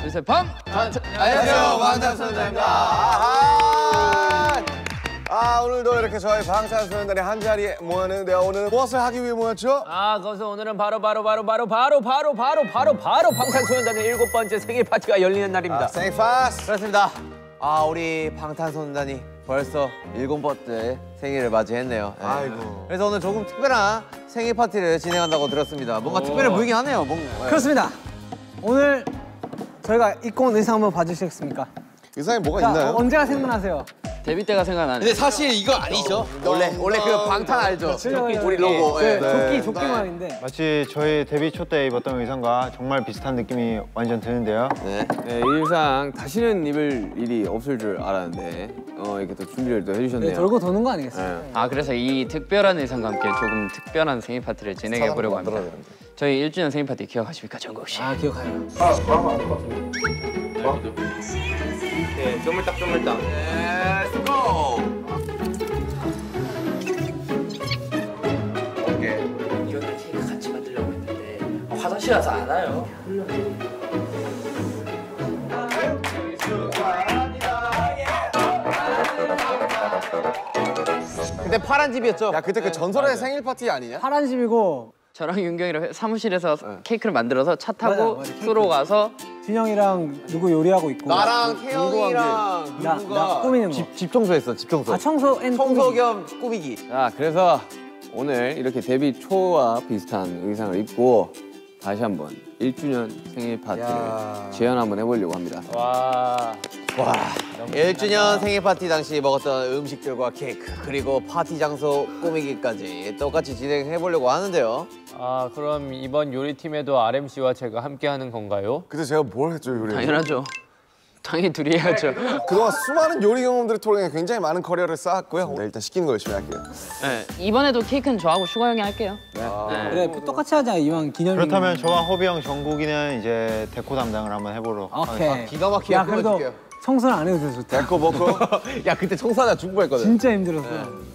둘, 셋, 방! 안녕하세요, 방탄소년단입니다. 오늘도 이렇게 저희 방탄소년단이 한 자리에 모였는데요. 오늘은 무엇을 하기 위해 모였죠? 그래서 오늘은 바로 방탄소년단의 7번째 생일 파티가 열리는 날입니다. 생일 파스! 그렇습니다. 우리 방탄소년단이 벌써 7번째 생일을 맞이했네요. 네. 아이고. 그래서 오늘 조금 특별한 생일 파티를 진행한다고 들었습니다. 뭔가 특별해 보이긴 하네요. 그렇습니다. 오늘 저희가 입고 온 의상 한번 봐주시겠습니까? 의상에 뭐가 자, 있나요? 언제가 생각나세요? 데뷔 때가 생각나네. 근데 사실 이거 아니죠? 원래 그 방탄 알죠? 우리 로고. 조끼 모양인데. 마치 저희 데뷔 초 때 입었던 의상과 정말 비슷한 느낌이 완전 드는데요. 네, 이 의상 다시는 입을 일이 없을 줄 알았는데 이렇게 또 준비를 또 해주셨네요. 돌고 도는 거 아니겠어요? 그래서 이 특별한 의상과 함께 조금 특별한 생일 파티를 진행해 보려고 합니다. 저희 1주년 생일 파티 기억하십니까, 정국 씨? 기억해요. 네, 쪼물딱. Let's go! 이거는 케이크 같이 만들려고 했는데 화장실 가서 안 와요. 그때 파란 집이었죠? 야, 그때 그 전설의 생일 파티 아니냐? 파란 집이고 저랑 윤경이랑 사무실에서 케이크를 만들어서 차 타고 맞아, 수로 가서 진영이랑 누구 요리하고 있고 나랑 태영이랑 나 꾸미는 거. 집 청소했어, 집 청소. 청소 앤 청소 꾸미기. 겸 꾸미기. 자, 그래서 오늘 이렇게 데뷔 초와 비슷한 의상을 입고 다시 한번 1주년 생일 파티를 재현 한번 해보려고 합니다. 와 1주년 생일 파티 당시 먹었던 음식들과 케이크 그리고 파티 장소 꾸미기까지 똑같이 진행해보려고 하는데요. 그럼 이번 요리팀에도 RMC와 제가 함께 하는 건가요? 그때 제가 뭘 했죠, 요리? 당연하죠. 당연히 둘이 해야죠. 그동안 수많은 요리 경험들을 통해 굉장히 많은 커리어를 쌓았고요. 네, 일단 시키는 거 열심히 할게요. 네, 이번에도 케이크는 저하고 슈가 형이 할게요. 그래 똑같이 하자 이왕 기념일. 그렇다면 저와 호비 형, 정국이는 이제 데코 담당을 한번 해보도록 오케이. 기가 막히게 야 그래도 꾸며줄게요. 청소는 안 해도 돼 좋다. 데코 먹고. 야, 그때 청소하다 죽을 뻔했거든. 진짜 힘들었어.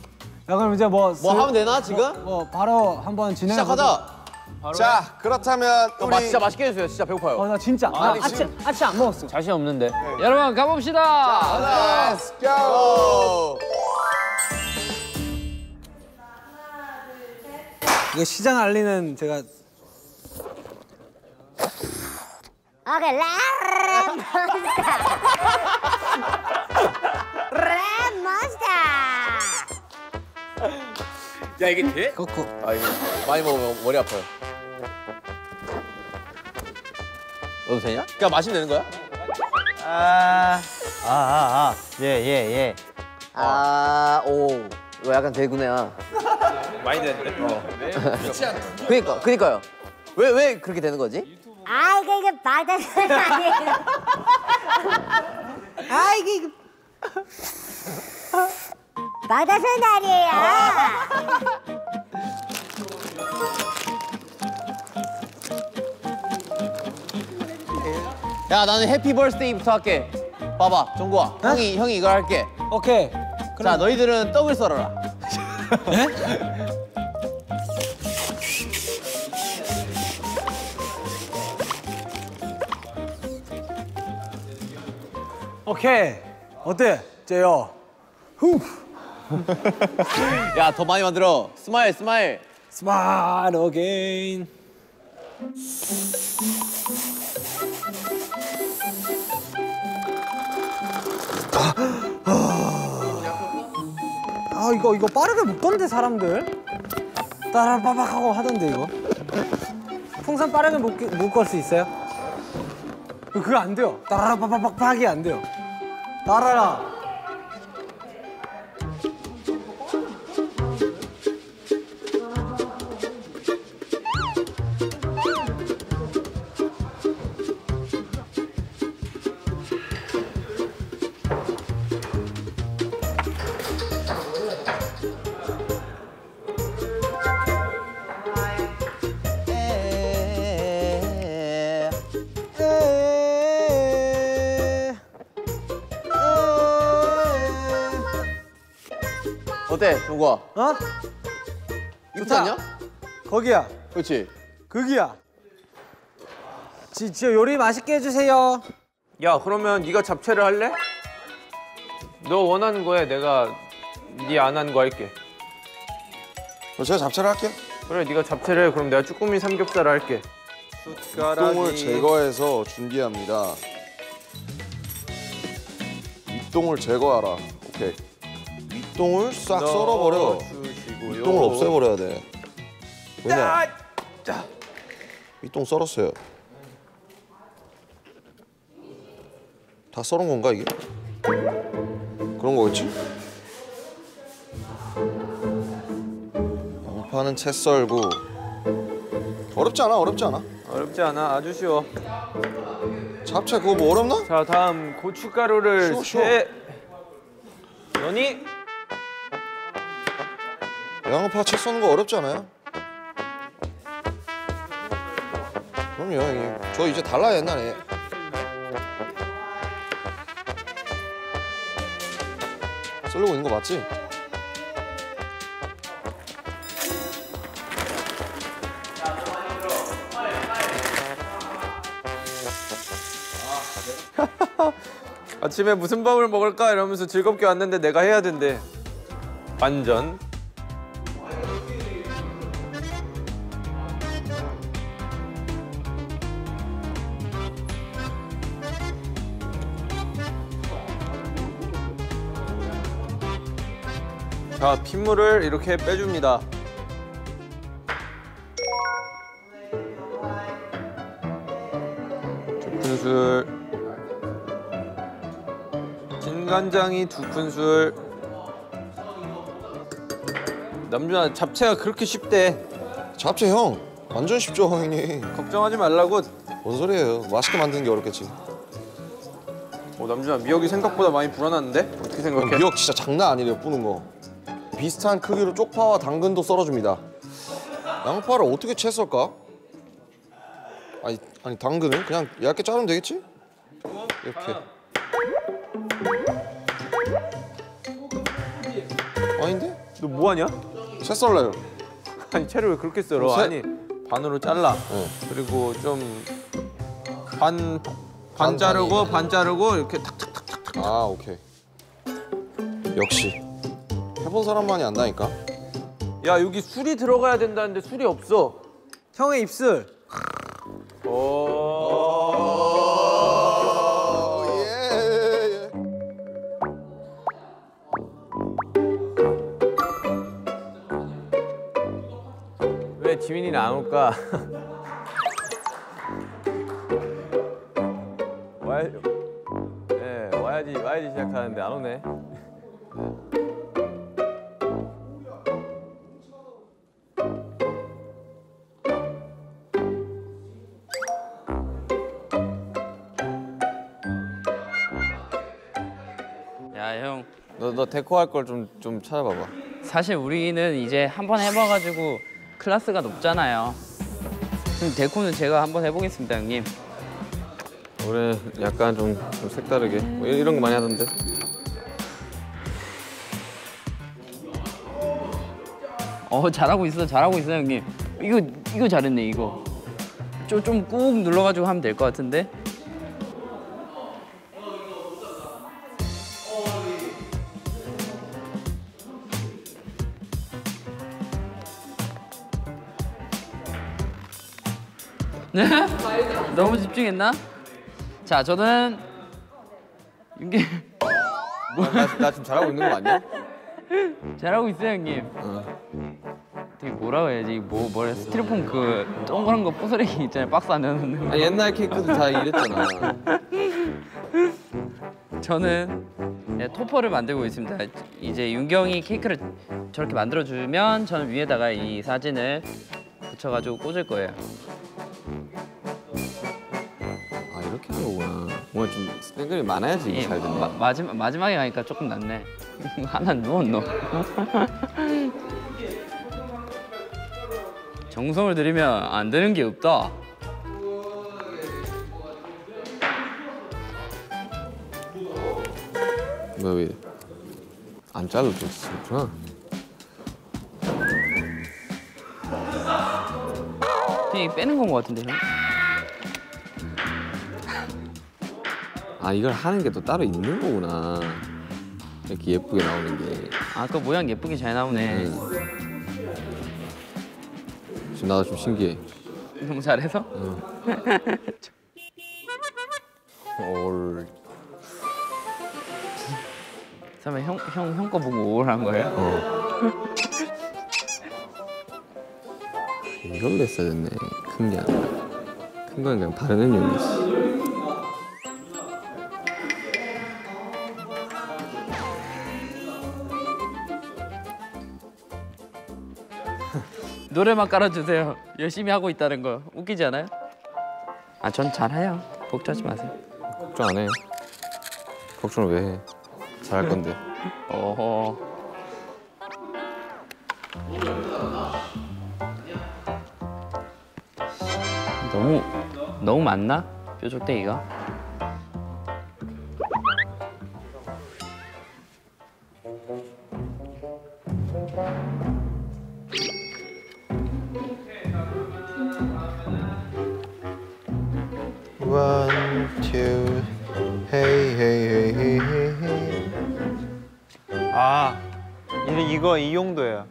야 그럼 이제 뭐 하면 되나, 지금? 바로 한번 진행. 시작하자. 자, 그렇다면 우리 진짜 맛있게 해주세요. 진짜 배고파요. 나 진짜 아침 안 먹었어. 자신 없는데. 여러분 가봅시다. Let's go! 이거 시장 알리는 제가 오케이, 랩몬스터. 야 이게 돼? 코코. 이거 많이 먹으면 머리 아파요. 너도 되냐? 그냥 마시면 되는 거야? 예. 이거 약간 대구네야. 많이 되는데? 그니까요. 왜 그렇게 되는 거지? 이게 방탄소년 아니에요. 이게 방탄소년 아니에요. 야, 나는 해피 버스데이부터 할게. 봐봐, 정구아. 형이 이걸 할게. 오케이. 자, 너희들은 떡을 썰어라. 오케이. 어때? 제요. 야, 더 많이 만들어. 스마일. 스마일 어게인. 이거 빠르게 묶던데 사람들. 따라바박 하고 하던데 이거. 풍선 빠르게 묶을 수 있어요? 그거 안 돼요. 따라바박박이 안 돼요. 따라라. 어때, 정구아? 어? 좋지 않냐? 거기야. 그렇지. 거기야. 진짜 요리 맛있게 해주세요. 야 그러면 네가 잡채를 할래? 너 원하는 거에 내가 네 안 한 거 할게. 제가 잡채를 할게요. 그래 네가 잡채를 해. 그럼 내가 쭈꾸미 삼겹살을 할게. 윗동을 제거해서 준비합니다. 윗동을 제거하라. 오케이. 윗동을 싹 썰어버려. 윗동을 없애버려야 돼. 왜냐? 윗동 썰었어요. 다 썰은 건가 이게? 그런 거겠지? 양파는 채 썰고. 어렵지 않아, 어렵지 않아. 어렵지 않아. 아주 쉬워. 잡채 그거 뭐 어렵나? 자 다음 고춧가루를 쉬워. 너니? 양파 채 써는 거 어렵지 않아요? 그럼요 형님. 저 이제 달라요 옛날에. 썰고 있는 거 맞지? 아침에 무슨 밥을 먹을까 이러면서 즐겁게 왔는데 내가 해야 된대. 완전. 자, 핏물을 이렇게 빼줍니다. 두 큰술. 진간장이 2큰술. 남준아, 잡채가 그렇게 쉽대. 잡채 형 완전 쉽죠 형님. 걱정하지 말라고. 뭔 소리예요? 맛있게 만드는 게 어렵겠지. 남준아, 미역이 생각보다 많이 불어났는데? 어떻게 생각해? 미역 진짜 장난 아니래요 뿌는 거. 비슷한 크기로 쪽파와 당근도 썰어줍니다. 양파를 어떻게 채 썰까? 아니 당근을 그냥 얇게 자르면 되겠지? 이렇게. 아닌데? 너 뭐하냐? 채 썰래요. 아니 채를 왜 그렇게 썰어? 아니 반으로 잘라. 그리고 좀 반 자르고 반 자르고 이렇게 탁탁탁탁. 아 오케이. 역시 해본 사람만이 안다니까. 야 여기 술이 들어가야 된다는데 술이 없어. 형의 입술. 예. 왜 지민이는 안 올까? 와야지 시작하는데 안 오네. 야 형, 너 데코 할 걸 좀 찾아봐봐. 사실 우리는 이제 한번 해봐가지고 클래스가 높잖아요. 그럼 데코는 제가 한번 해보겠습니다 형님. 올해 약간 좀 색다르게 뭐 이런 거 많이 하던데. 잘하고 있어 형님. 이거 잘했네 이거. 좀 꾹 눌러가지고 하면 될 것 같은데. 네? 너무 집중했나? 자, 저는 윤기 나 지금 잘하고 있는 거 아니야? 잘하고 있어요, 형님. 되게 뭐라고 해야지? 뭐래 스티로폼 그 동그란 거 부스러기 있잖아요. 박스 안에 넣는 거. 아니, 옛날 케이크도 다 이랬잖아. 저는 토퍼를 만들고 있습니다. 이제 윤경이 케이크를 저렇게 만들어주면 저는 위에다가 이 사진을 붙여가지고 꽂을 거예요. 아 이렇게 하는 거구나. 뭔가 좀 생각이 많아야지 이게 잘 되네. 마지막에 가니까 조금 낫네. 하나 누웠노. 정성을 들이면 안 되는 게 없다. 너 왜 안 잘라줘? 그렇구나. 그냥 빼는 건 것 같은데 형? 아 이걸 하는 게 또 따로 있는 거구나. 이렇게 예쁘게 나오는 게. 아까 모양 예쁘게 잘 나오네. 지금 나도 좀 신기해. 너무 잘해서? 올. 설마 형 거 보고 올 한 거예요? 이걸로 했어야 됐네. 큰 게 아니라. 큰 건 그냥 바르는 용이지. 노래만 깔아주세요. 열심히 하고 있다는 거 웃기지 않아요? 아, 전 잘해요. 걱정하지 마세요. 걱정 안 해. 걱정을 왜 해? 잘할 건데. 어허. 너무 많나? 뾰족대기가? One, two, hey, hey, hey, hey, hey, hey. 아, 이거 이 용도예요.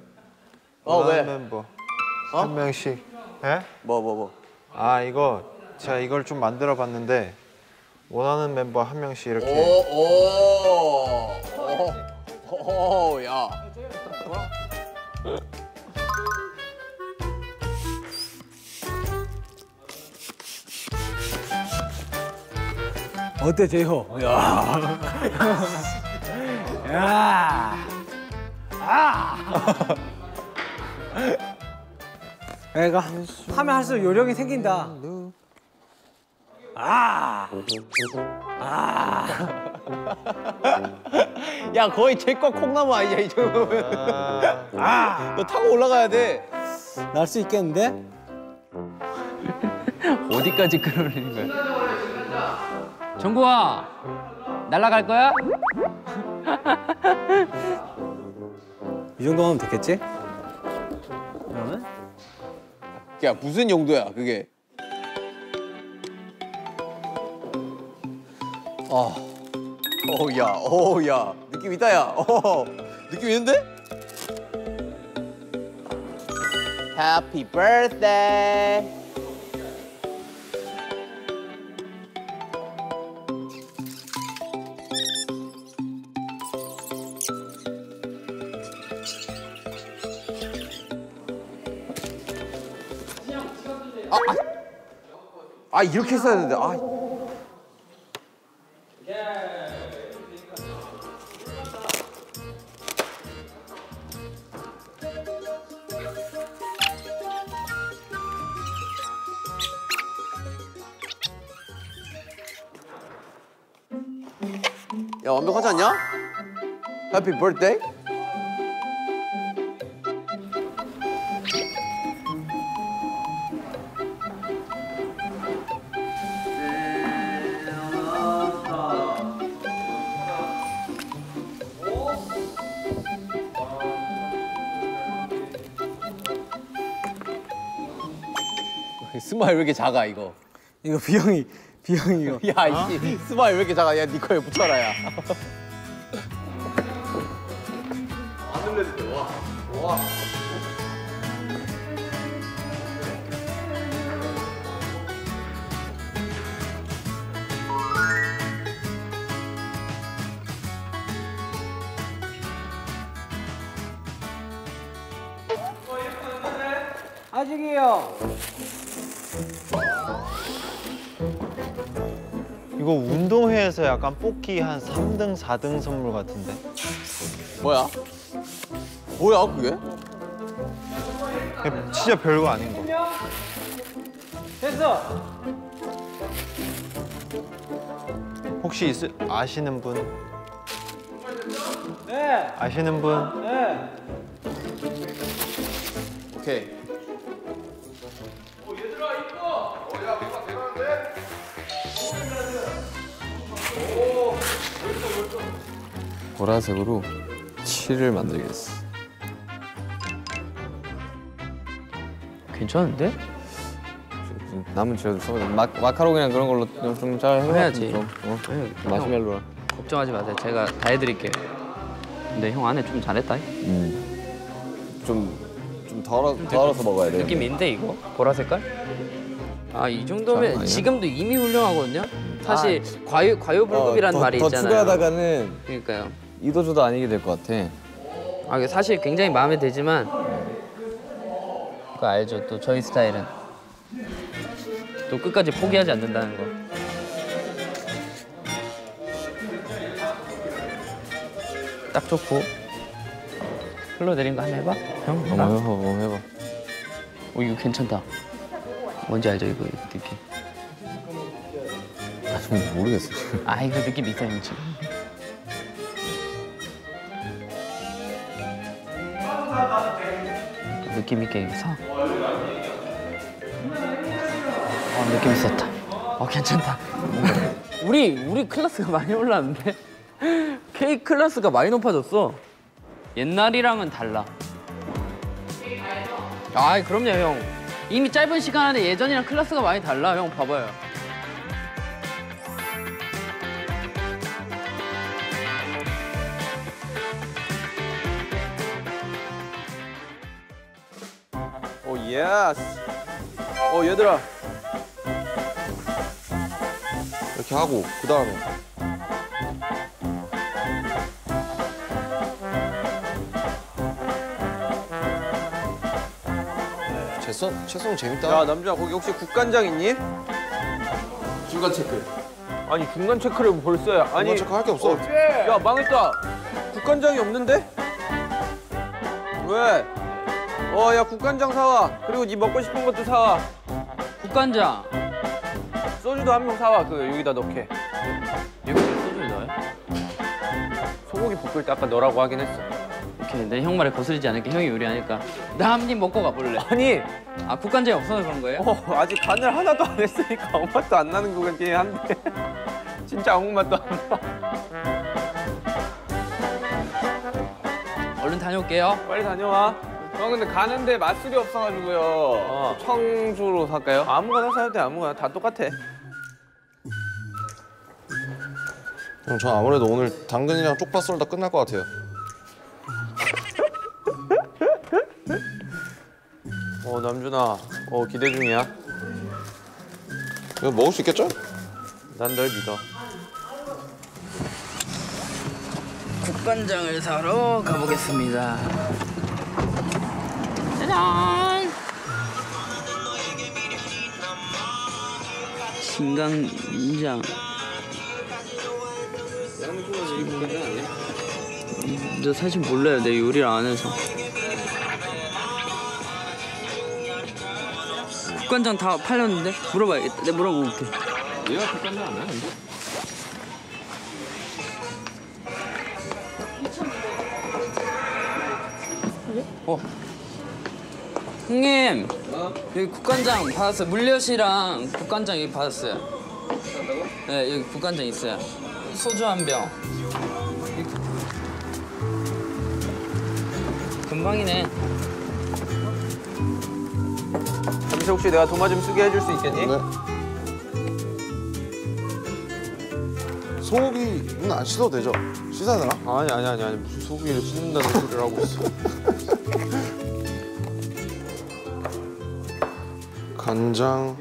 왜? 멤버 한 명씩. 예? 뭐? 아, 이거 제가 이걸 좀 만들어 봤는데 원하는 멤버 한 명씩 이렇게. 오, 야. 어때 제이호? 야. 야. 애가 하면 할수록 요령이 생긴다. 야, 거의 제과 콩나무 아니야, 이 정도면. 너 타고 올라가야 돼. 날 수 있겠는데? 어디까지 끌어올리는 거야? 정구아, 날아갈 거야? 이 정도 하면 됐겠지? 그러면? 야, 무슨 용도야, 그게? 야. 느낌 있다, 야. 느낌 있는데? Happy birthday. 이렇게 했어야 되는데. 야, 완벽하지 않냐? 해피 birthday. 스마일 왜 이렇게 작아, 이거? 이거 비영이 이거. 야, 이 스마일 왜 이렇게 작아? 야, 니 거에 붙여라, 야. 아직이요. 이거 운동회에서 약간 뽑기 한 3등, 4등 선물 같은데. 뭐야, 그게? 진짜 별거 아닌 거. 됐어. 혹시 아시는 분? 네. 아시는 분? 네. 오케이. 보라색으로 칠을 만들겠어. 괜찮은데? 남은 재료도 써. 마카롱이랑 그런 걸로 좀 잘 해야지. 해야지. 마시멜로랑. 걱정하지 마세요. 제가 다 해드릴게요. 근데 형 안에 좀 잘했다. 좀 덜어서 먹어야 돼. 느낌인데 이거? 보라 색깔? 아 이 정도면 아니야? 지금도 이미 훌륭하거든요. 사실 과유불급이라는 말이 더 있잖아요. 추가하다가는 그러니까요. 이도저도 아니게 될 것 같아. 아 이게 사실 굉장히 마음에 들지만 그거 알죠? 또 저희 스타일은 또 끝까지 포기하지 않는다는 거. 딱 좋고 흘러내린 거 한번 해봐. 형. 해봐. 이거 괜찮다. 뭔지 알죠 이거 느낌? 아, 좀 모르겠어. 아 이거 느낌 있어 형 지금. 느낌 있게 해서. 느낌 있었다. 괜찮다. 우리 클래스가 많이 올랐는데 케이크 클래스가 많이 높아졌어. 옛날이랑은 달라. 아 그럼요 형. 이미 짧은 시간 안에 예전이랑 클래스가 많이 달라. 형 봐봐요. 오 예스. 얘들아. 이렇게 하고 그 다음에 채송 재밌다. 야 남준아 거기 혹시 국간장 있니? 중간 체크. 아니 중간 체크를 벌써 해. 아니 중간 체크 할 게 없어. 야 망했다. 국간장이 없는데? 왜? 야 국간장 사와. 그리고 네 먹고 싶은 것도 사와. 국간장. 소주도 한 명 사와. 여기다 넣게. 여기 소주를 넣어요? 소고기 볶을 때 아까 넣으라고 하긴 했어. 오케이, 내 형 말에 거스르지 않을게. 형이 요리하니까 나 한 입 먹고 가볼래. 아니 아 국간장이 없어서 그런 거예요? 아직 간을 하나도 안 했으니까 아무 맛도 안 나는 것 같긴 한데 진짜 아무 맛도 안 나. 얼른 다녀올게요. 빨리 다녀와. 형 근데 가는데 맛술이 없어가지고요. 청주로 살까요? 아무거나 사도 돼. 아무거나 다 똑같아. 형, 전 아무래도 오늘 당근이랑 쪽파 썰다 끝날 것 같아요. 남준아. 기대 중이야. 이거 먹을 수 있겠죠? 난 널 믿어. 국간장을 사러 가보겠습니다. 짜잔! 진강장. 저 사실 몰라요. 내 요리를 안 해서. 국간장 다 팔렸는데? 물어봐야겠다. 내가 물어볼게. 얘가 국간장 안 하는데? 형님, 여기 국간장 받았어요. 물엿이랑 국간장 여기 받았어요. 네, 여기 국간장 있어요. 소주 한 병. 금방이네. 잠시 혹시 내가 도마 좀 쓰게 해줄 수 있겠니? 네. 소고기는 안 씻어도 되죠? 씻어야 되나? 아니 무슨 소고기를 씻는다는 소리를 하고 있어. 간장.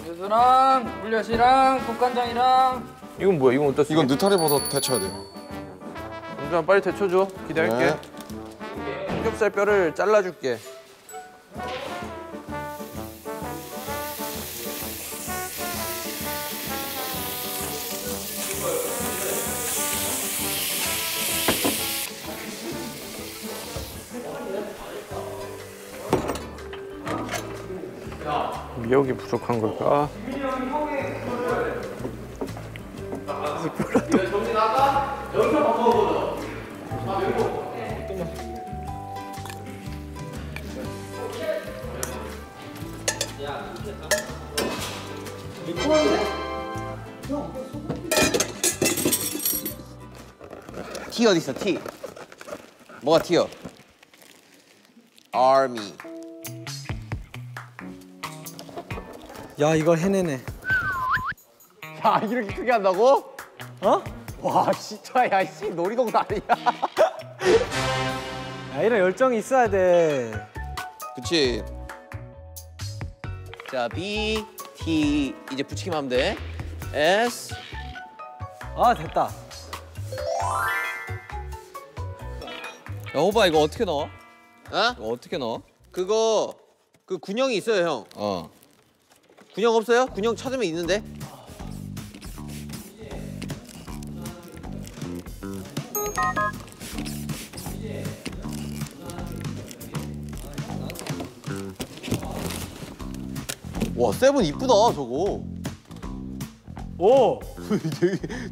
소주랑 물엿이랑 국간장이랑. 이건 뭐야? 이건 어디다 쓰게? 이건 느타리 버섯 데쳐야 돼요. 남준아 빨리 데쳐줘. 기대할게. 네. 삼겹살 뼈를 잘라줄게. 미역이 부족한 걸까? 티 어디 있어? 티. 뭐가 튀어? army. 야 이걸 해내네. 야 이렇게 크게 한다고? 어? 와 진짜 야씨 놀이동산 아니야. 야 이런 열정이 있어야 돼. 그치. 자 B, T 이제 붙이기만 하면 돼. S. 아 됐다. 야 호바 이거 어떻게 넣어? 어? 이거 어떻게 넣어? 그거 그 군형이 있어요 형. 어. 군형 없어요? 군형 찾으면 있는데. 와 세븐 이쁘다 저거. 오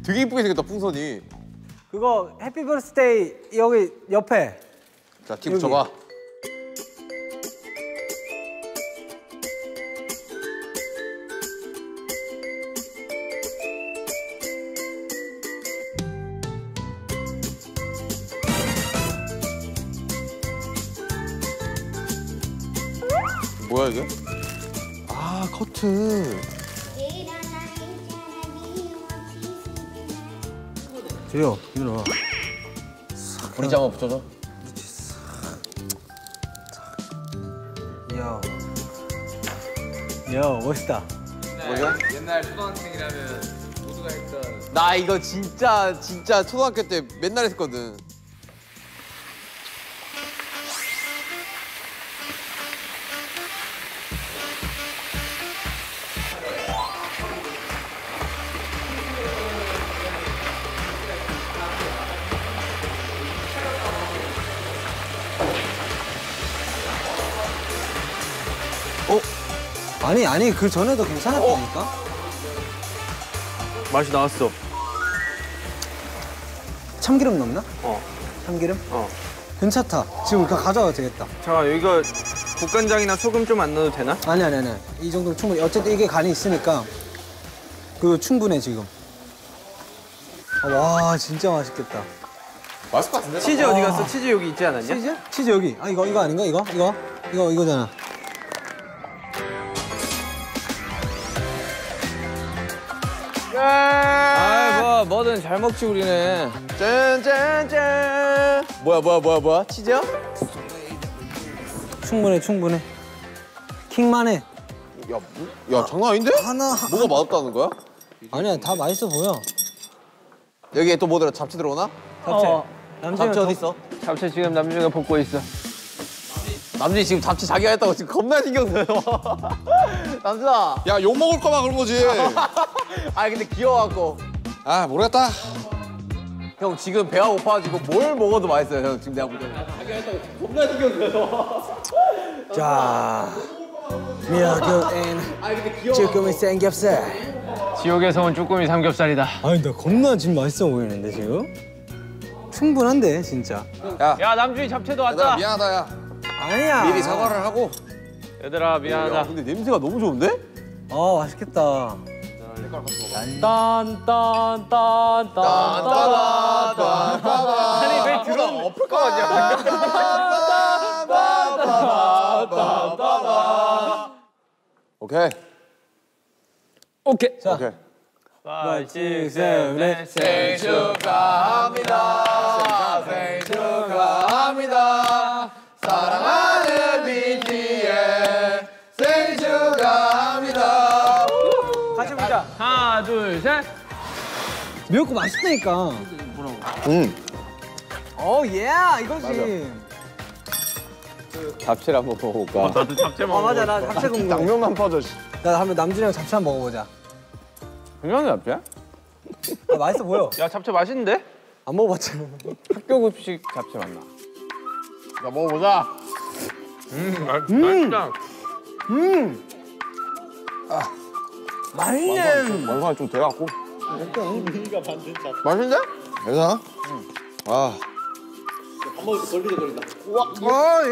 되게 이쁘게 생겼다 풍선이. 그거 해피 버스데이 여기 옆에. 자 팀 붙여봐. 뭐야 이게? 아 커튼. 재요 일어나. 브릿지 한번 붙여줘. 야. 야 멋있다. 뭐죠? 옛날 초등학생이라면 모두가 했던. 나 이거 진짜 초등학교 때 맨날 했거든. 아니 그 전에도 괜찮았다니까. 맛이 나왔어. 참기름 넣나? 어. 참기름? 어. 괜찮다. 지금 그거 가져와도 되겠다. 잠깐 이거 국간장이나 소금 좀 안 넣어도 되나? 아니. 이 정도면 충분히. 어쨌든 이게 간이 있으니까 그 충분해 지금. 와 진짜 맛있겠다. 맛있을 것 같은데? 치즈 어디 갔어? 치즈 여기 있지 않았냐? 치즈? 치즈 여기. 아 이거 아닌가? 이거잖아. 아이 뭐든 잘 먹지 우리는. 짠짠짠. 뭐야? 치즈야? 충분해. 킹만 해. 야 장난 아닌데? 하나. 뭐가 맛없다는 거야? 아니야 다 맛있어 보여. 여기에 또 뭐 들어? 잡채 들어오나? 잡채. 잡채 어디 있어? 잡채 지금 남준이가 볶고 있어. 남준이 지금 잡채 자기가 했다고 지금 겁나 신경 써요. 남준아. 야 욕 먹을 거만 그런 거지. 아 근데 귀여워갖고. 아 모르겠다. 형 지금 배가 고파가지고 뭘 먹어도 맛있어요 형 지금 내가 볼 때는. 자기가 했다고 겁나 신경 써요. 자. 미역국 앤 쭈꾸미 삼겹살. 지옥에서 온 쭈꾸미 삼겹살이다. 아니 나 겁나 지금 맛있어 보이는데 지금? 충분한데 진짜. 야 남준이 잡채도 얘들아 왔다. 미안하다 야. 아니야. 미리 사과를 하고. 얘들아 미안하다. 야 근데 냄새가 너무 좋은데? 아 맛있겠다. 아니 왜 들어? 엎을 거 같냐? 오케이. 오케이. 오케이. 5, 6, 7, 8 생일 축하합니다. 생일 축하합니다. 사랑하는 BTS 생일 축하합니다. 같이 보자. 하나 둘 셋. 미역국 맛있다니까. 오 예, 이거지. 잡채를 한번 먹어볼까? 나도 잡채 먹어. 맞아 나 잡채 궁금해. 양념만 퍼져. 나 한번 남준이랑 잡채 한번 먹어보자. 그냥 잡채? 아, 맛있어 보여. 야 잡채 맛있는데? 안 먹어봤잖아. 학교 급식 잡채 맞나? 자 먹어보자. 맛있다. 맛있네. 완성이 좀 돼갖고. 맛있는데? 괜찮아? 아.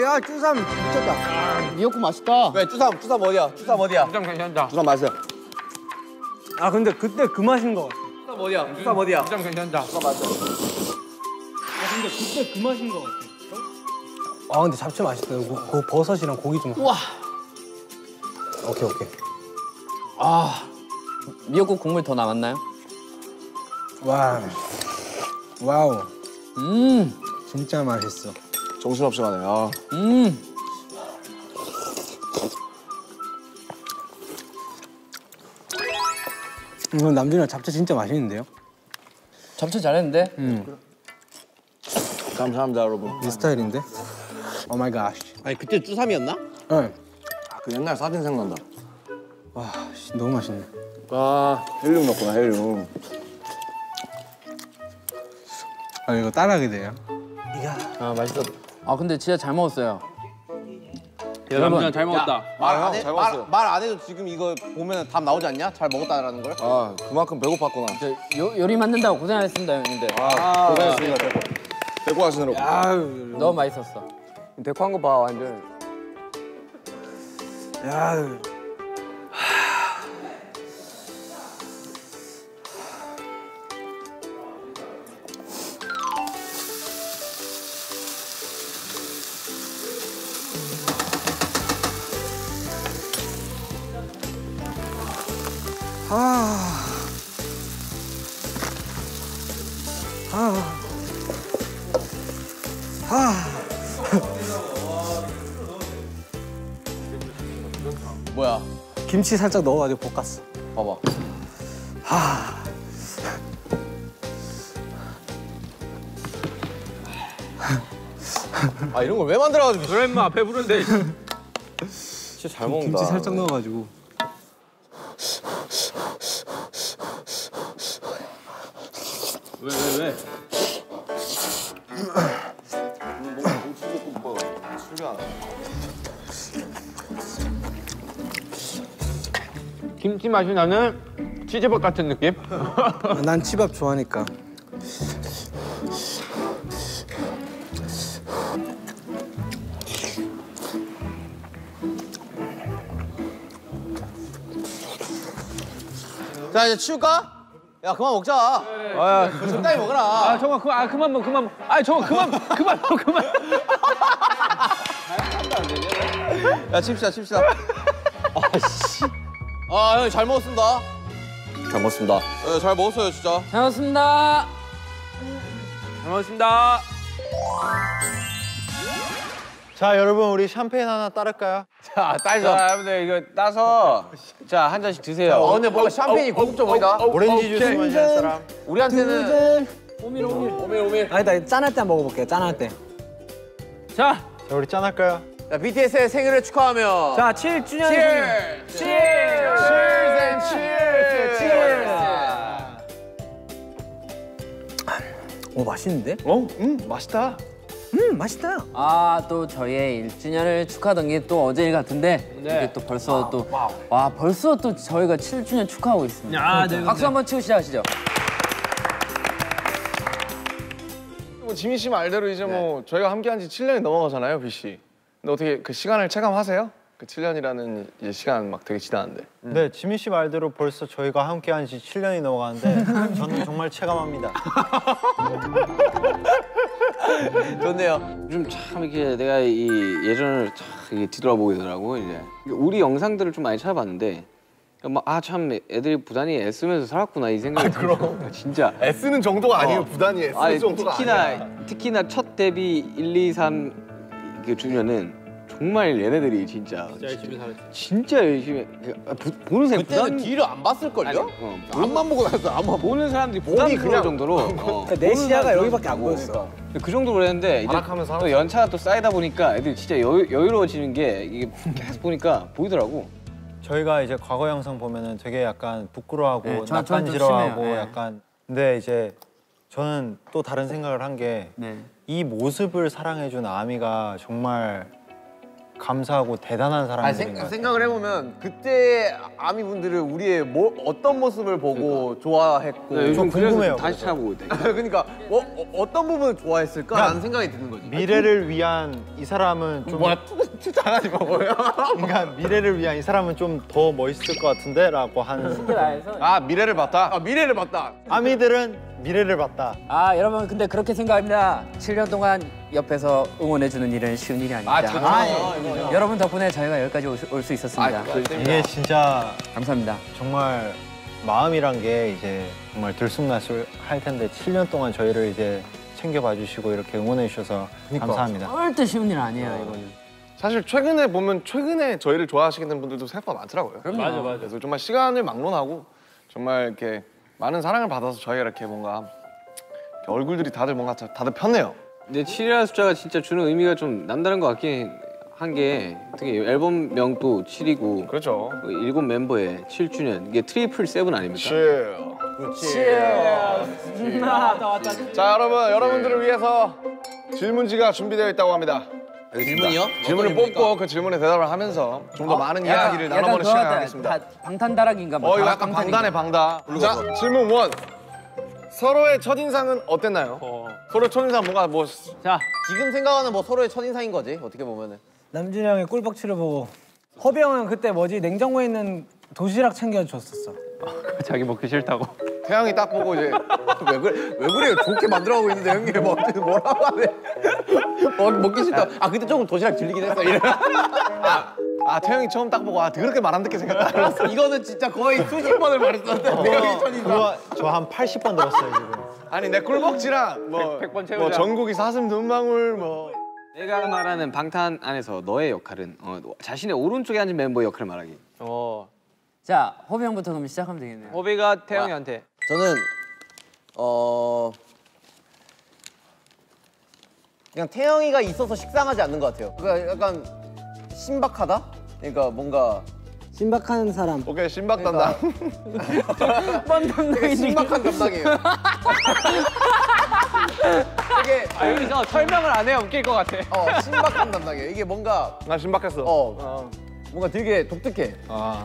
야 쭈삼 미쳤다. 미역국 맛있다. 왜 쭈삼 어디야? 쭈삼 어디야? 좀 괜찮다. 부산 맛있어. 아 근데 그때 그 맛인 것 같아. 쭈삼 어디야? 쭈삼 어디야? 좀 괜찮다. 아 근데 그때 그 맛인 것 같아. 아 근데 잡채 맛있다. 그 버섯이랑 고기 좀. 우와. 오케이. 아, 미역국 국물 더 남았나요? 와우. 음. 진짜 맛있어. 정신없이 가네. 아. 이건 남준이랑 잡채 진짜 맛있는데요? 잡채 잘했는데? 감사합니다, 여러분. 네 스타일인데? 오 마이 갓. 아니 그때 쭈삼이었나? 응. 그 옛날 사진 생각난다. 와, 씨, 너무 맛있네. 아, 헬륨 넣구나, 헬륨. 아 이거 따라하게 돼요. 아 맛있어. 아, 근데 진짜 잘 먹었어요. 여러분 잘 먹었다. 잘 먹었어요. 말 안 해도 지금 이거 보면 답 나오지 않냐? 잘 먹었다라는 걸? 아, 그만큼 배고팠구나. 요리 만든다고 고생하셨습니다, 형님들. 고생했습니다. 데리고 가시느라고. 너무 맛있었어. 데코한 거 봐, 완전. 야. 뭐야? 김치 살짝 넣어가지고 볶았어. 봐봐. 아 이런 걸 왜 만들어가지고? 그래 임마 배부른데. 진짜 잘 먹는다. 김치 살짝 넣어가지고. 왜? 김치 맛이 나는 치즈밥 같은 느낌? 난 치밥 좋아하니까. 자 이제 치울까? 야 그만 먹자. 아 적당히 먹어라. 아 정말 그만 먹. 아 정말 그만 먹. 야 칩시다. 아씨. 아 형 잘 먹었습니다. 잘 먹었습니다. 네, 잘 먹었어요 진짜. 잘 먹었습니다. 잘 먹었습니다. 자, 여러분 우리 샴페인 하나 따를까요? 자 따서. 자 여러분들 이거 따서 자 한 잔씩 드세요. 근데 뭔가 샴페인이 고급져 보인다. 오렌지 주스 마시는 사람. 우리한테는 오밀. 아니다, 짠할 때 한번 먹어볼게요. 짠할 때. 자, 자, 우리 짠할까요? 자 BTS의 생일을 축하하며. 자, 7주년. 오, 맛있는데? 맛있다. 맛있다. 아, 또 저희의 1주년을 축하하던 게 또 어제일 같은데 이게 또 벌써 벌써 또 저희가 7주년 축하하고 있습니다. 아, 네, 박수 한번 치고 시작하시죠. 뭐 지민 씨 말대로 이제 뭐 저희가 함께한 지 7년이 넘어가잖아요, 비 씨. 근데 어떻게 그 시간을 체감하세요? 그 7년이라는 이제 시간 막 되게 지나는데. 네, 지민 씨 말대로 벌써 저희가 함께한 지 7년이 넘어가는데 저는 정말 체감합니다. 좋네요. 요즘 참 이렇게 내가 이 예전을 참 이게 뒤돌아보게 되더라고 이제. 우리 영상들을 좀 많이 찾아봤는데 막 참 애들이 부단히 애쓰면서 살았구나 이 생각이 들어요. 진짜. 애쓰는 정도가 아니에요, 부단히 애쓰는 아니, 정도가 아니야. 특히나 첫 데뷔 1, 2, 3 그 주년은 정말 얘네들이 진짜 열심히 살았지. 진짜 열심히 보는 사람 그때는 뒤를 안 봤을걸요? 앞만 보고 났어. 앞만 보는 사람들이 부담스러울 정도로 그러니까 내 시야가 여기밖에 안 보였어. 그 정도로 그랬는데 이제 또 연차가 또 쌓이다 보니까 애들이 진짜 여유로워지는 게 이게 계속 보니까 보이더라고. 저희가 이제 과거 영상 보면은 되게 약간 부끄러워하고 네, 저는 좀 낯간지러워하고 심해요. 네. 약간 근데 이제 저는 또 다른 생각을 한 게 이 모습을 사랑해준 아미가 정말 감사하고 대단한 사람들인 것 같아요. 생각을 해보면 그때 아미 분들은 우리의 어떤 모습을 보고 좋아했고 요즘 궁금해요, 다시 찾아보고 있다. 그러니까 어떤 부분을 좋아했을까라는 생각이 드는 거지. 미래를 위한 이 사람은 좀 장하지 마 뭐야. 그러니까 미래를 위한 이 사람은 좀 더 멋있을 것 같은데라고 하는. 아 미래를 봤다. 아 미래를 봤다. 아미들은 미래를 봤다. 아 여러분 근데 그렇게 생각합니다. 7년 동안 옆에서 응원해주는 일은 쉬운 일이 아닙니다. 여러분 덕분에 저희가 여기까지 올 수 있었습니다. 이게 진짜 감사합니다. 정말 마음이란 게 이제 정말 들쑥날쑥할 텐데 7년 동안 저희를 이제 챙겨봐 주시고 이렇게 응원해 주셔서 감사합니다. 절대 쉬운 일 아니에요 이거는. 사실 최근에 보면 최근에 저희를 좋아하시는 분들도 생각보다 많더라고요. 맞아. 그래서 정말 시간을 막론하고 정말 이렇게 많은 사랑을 받아서 저희가 이렇게 뭔가 이렇게 얼굴들이 다들 뭔가 다들 편해요. 근데 7이라는 숫자가 진짜 주는 의미가 좀 남다른 것 같긴 한 게 특히 앨범명도 7이고 그렇죠. 7 멤버의 7주년 이게 트리플 세븐 아닙니까? 자 여러분들을 위해서 질문지가 준비되어 있다고 합니다. 질문이요? 질문을 뽑고 그 질문에 대답을 하면서 좀 더 많은 이야기를 나눠보는 시간을 갖겠습니다. 방탄다락인가 뭐. 이거 약간 방단의 방다. 자 질문 1. 서로의 첫인상은 어땠나요? 서로의 첫인상 뭔가 뭐 지금 생각하는 뭐 서로의 첫인상인 거지 어떻게 보면은. 남준이 형의 꿀벅치를 보고 허비 형은 그때 뭐지 냉장고에 있는 도시락 챙겨줬었어. 자기 먹기 싫다고. 태양이 딱 보고 이제 왜 그래요? 좋게 만들어가고 있는데 형님 뭐라고 하네. 먹기 싫다. 아 그때 조금 도시락 질리긴 했어. 이래. 태양이 처음 딱 보고 더럽게 말 안 듣게 생겼다. 이거는 진짜 거의 수십 번을 말했었는데 내가 첫인상. 그거 저 한 80번 들었어요 지금. 아니 내 꿀벅지랑 뭐 100번 채우자. 뭐 전국이 사슴 눈망울 뭐 내가 말하는 방탄 안에서 너의 역할은 자신의 오른쪽에 앉은 멤버의 역할을 말하기. 자 호비 형부터 그럼 시작하면 되겠네요. 호비가 태영이한테. 저는 그냥 태영이가 있어서 식상하지 않는 것 같아요. 그러니까 약간 신박하다? 그러니까 뭔가 신박한 사람. 오케이 신박 담당. 되게 신박한 담당이에요. 되게 여기서 설명을 안 해야 웃길 것 같아. 신박한 담당이에요. 이게 뭔가 나 신박했어. 뭔가 되게 독특해.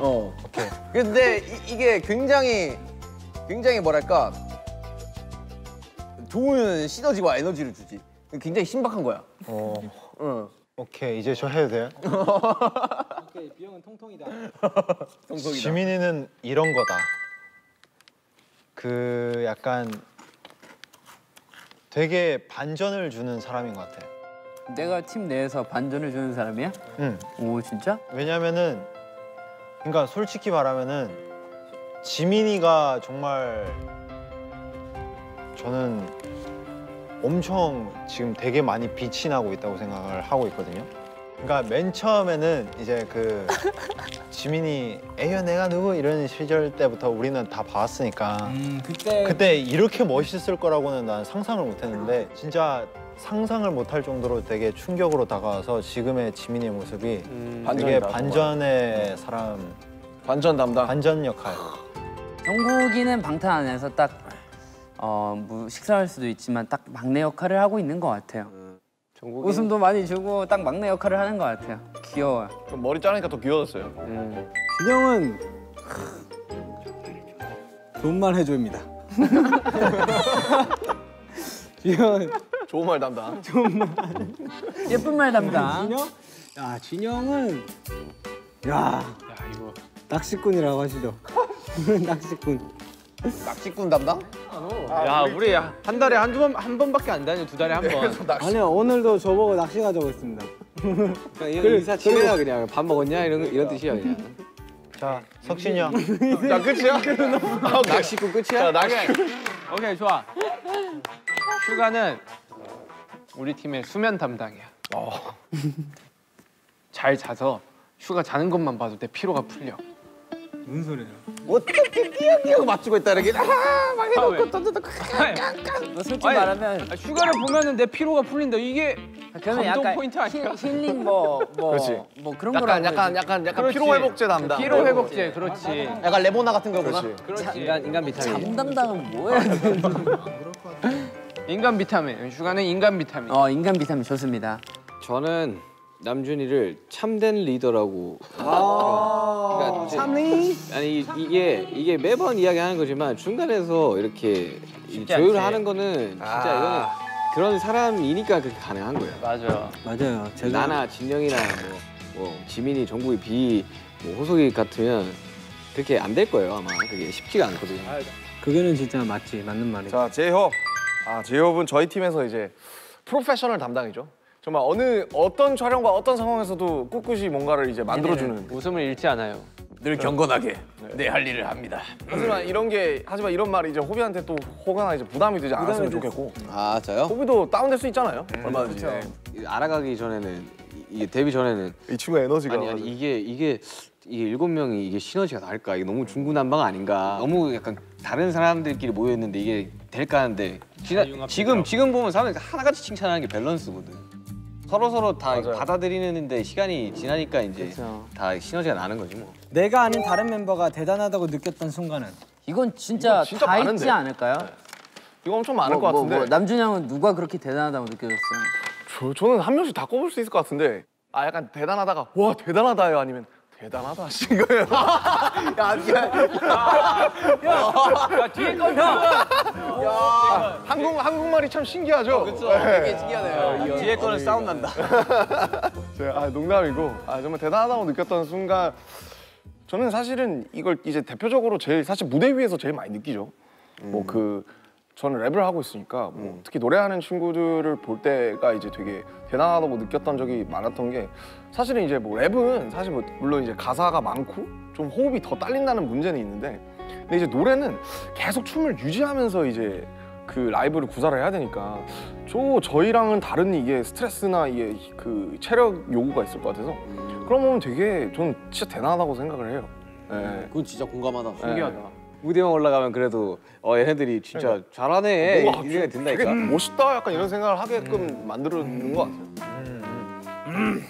오케이. 근데 이게 굉장히 뭐랄까 좋은 시너지와 에너지를 주지. 굉장히 신박한 거야. 응. 오케이 이제 저 해도 돼요? 오케이 비형은 통통이다. 지민이는 이런 거다. 그 약간 되게 반전을 주는 사람인 것 같아. 내가 팀 내에서 반전을 주는 사람이야? 응. 오 진짜? 왜냐면은 그러니까 솔직히 말하면은 지민이가 정말 저는 엄청 지금 되게 많이 빛이 나고 있다고 생각을 하고 있거든요. 그러니까 맨 처음에는 이제 그 지민이 에휴 내가 누구 이런 시절 때부터 우리는 다 봐왔으니까 그때 이렇게 멋있을 거라고는 난 상상을 못했는데 진짜 상상을 못할 정도로 되게 충격으로 다가와서 지금의 지민이의 모습이 되게 반전의 사람, 반전 담당. 반전 역할. 정국이는 방탄 안에서 딱 뭐 식사할 수도 있지만 딱 막내 역할을 하고 있는 것 같아요. 웃음도 많이 주고 딱 막내 역할을 하는 것 같아요. 귀여워요. 좀 머리 자르니까 더 귀여워졌어요. 준영은 좋은 말 해줘입니다. 준영은 좋은 말 담당. 예쁜 말 담당. 진영은 이거. 낚시꾼이라고 하시죠. 낚시꾼 담당? 야 우리 한 달에 한 번밖에 안 다녀. 2달에 한 번. 아니요 오늘도 저보고 낚시 가자고 했습니다. 인사 치레야 그냥 밥 먹었냐 이런 뜻이야 그냥. 자 석신이 형. 자 끝이야? 낚시꾼 끝이야? 오케이 좋아. 슈가는 우리 팀의 수면 담당이야. 잘 자서 슈가 자는 것만 봐도 내 피로가 풀려. 무슨 소리예요? 어떻게 끼역끼역 맞추고 있다 이렇게 막 해놓고 던져놓고 솔직히 말하면 슈가를 보면은 내 피로가 풀린다. 이게 그러면 감동 약간 포인트 아니야? 힐링 뭐 약간 그런 거라고 그렇지. 피로 회복제 담당. 피로 회복제 그렇지. 약간 레모나 같은 거구나. 그렇지. 인간 비타민. 잠 담당은 뭐야? 인간 비타민. 슈가는 인간 비타민. 인간 비타민 좋습니다. 저는 남준이를 참된 리더라고. 그러니까 참리? 아니 이게 매번 이야기하는 거지만 중간에서 이렇게 조율을 하는 거는 진짜 이거는 그런 사람이니까 그렇게 가능한 거예요. 맞아요. 맞아요. 제가 나나 진영이나 뭐 지민이, 정국이, 비, 뭐 호석이 같으면 그렇게 안 될 거예요 아마. 그게 쉽지가 않거든요. 그거는 진짜 맞지, 맞는 말이지. 자, 제이홉. 제이홉은 저희 팀에서 이제 프로페셔널 담당이죠. 정말 어떤 촬영과 어떤 상황에서도 꿋꿋이 뭔가를 이제 만들어주는. 웃음을 잃지 않아요. 늘 경건하게 내 할 일을 합니다. 하지만 이런 말이 이제 호비한테 또 혹여나 이제 부담이 되지 않았으면 좋겠고. 아 저요? 호비도 다운될 수 있잖아요. 얼마든지. 알아가기 전에는 이게 데뷔 전에는 이 친구 에너지가. 아니 이게 7명이 이게 시너지가 나을까? 이게 너무 중구난방 아닌가? 너무 약간 다른 사람들끼리 모여 있는데 이게 될까 하는데 지금 보면 사람들이 하나같이 칭찬하는 게 밸런스거든. 서로 다 맞아요. 받아들이는데 시간이 지나니까 이제 다 시너지가 나는 거지 뭐. 내가 아닌 다른 멤버가 대단하다고 느꼈던 순간은 이건 진짜 이거 진짜 다 많은데? 있지 않을까요? 이거 엄청 많을 것 같은데. 남준이 형은 누가 그렇게 대단하다고 느껴졌어요? 저는 한 명씩 다 꼽을 수 있을 것 같은데. 약간 대단하다가 와 대단하다요 아니면 대단하다 하신 거예요. 야 뒤에 거 한국말이 참 신기하죠. 그렇죠. 되게 신기하네요. 뒤에 거는 싸움 난다. 농담이고 정말 대단하다고 느꼈던 순간 저는 사실은 이걸 이제 대표적으로 사실 무대 위에서 제일 많이 느끼죠. 저는 랩을 하고 있으니까 특히 노래하는 친구들을 볼 때가 이제 되게 대단하다고 느꼈던 적이 많았던 게 사실은 이제 랩은 사실 물론 이제 가사가 많고 좀 호흡이 더 딸린다는 문제는 있는데 근데 이제 노래는 계속 춤을 유지하면서 이제 그 라이브를 구사를 해야 되니까 저희랑은 다른 이게 스트레스나 이게 그 체력 요구가 있을 것 같아서 그런 부분 되게 저는 진짜 대단하다고 생각을 해요. 네. 그건 진짜 공감하다. 신기하다. 무대만 올라가면 그래도 얘네들이 진짜 잘하네 이 생각이 되게 든다니까. 멋있다 약간 이런 생각을 하게끔 만드는 것 같아요.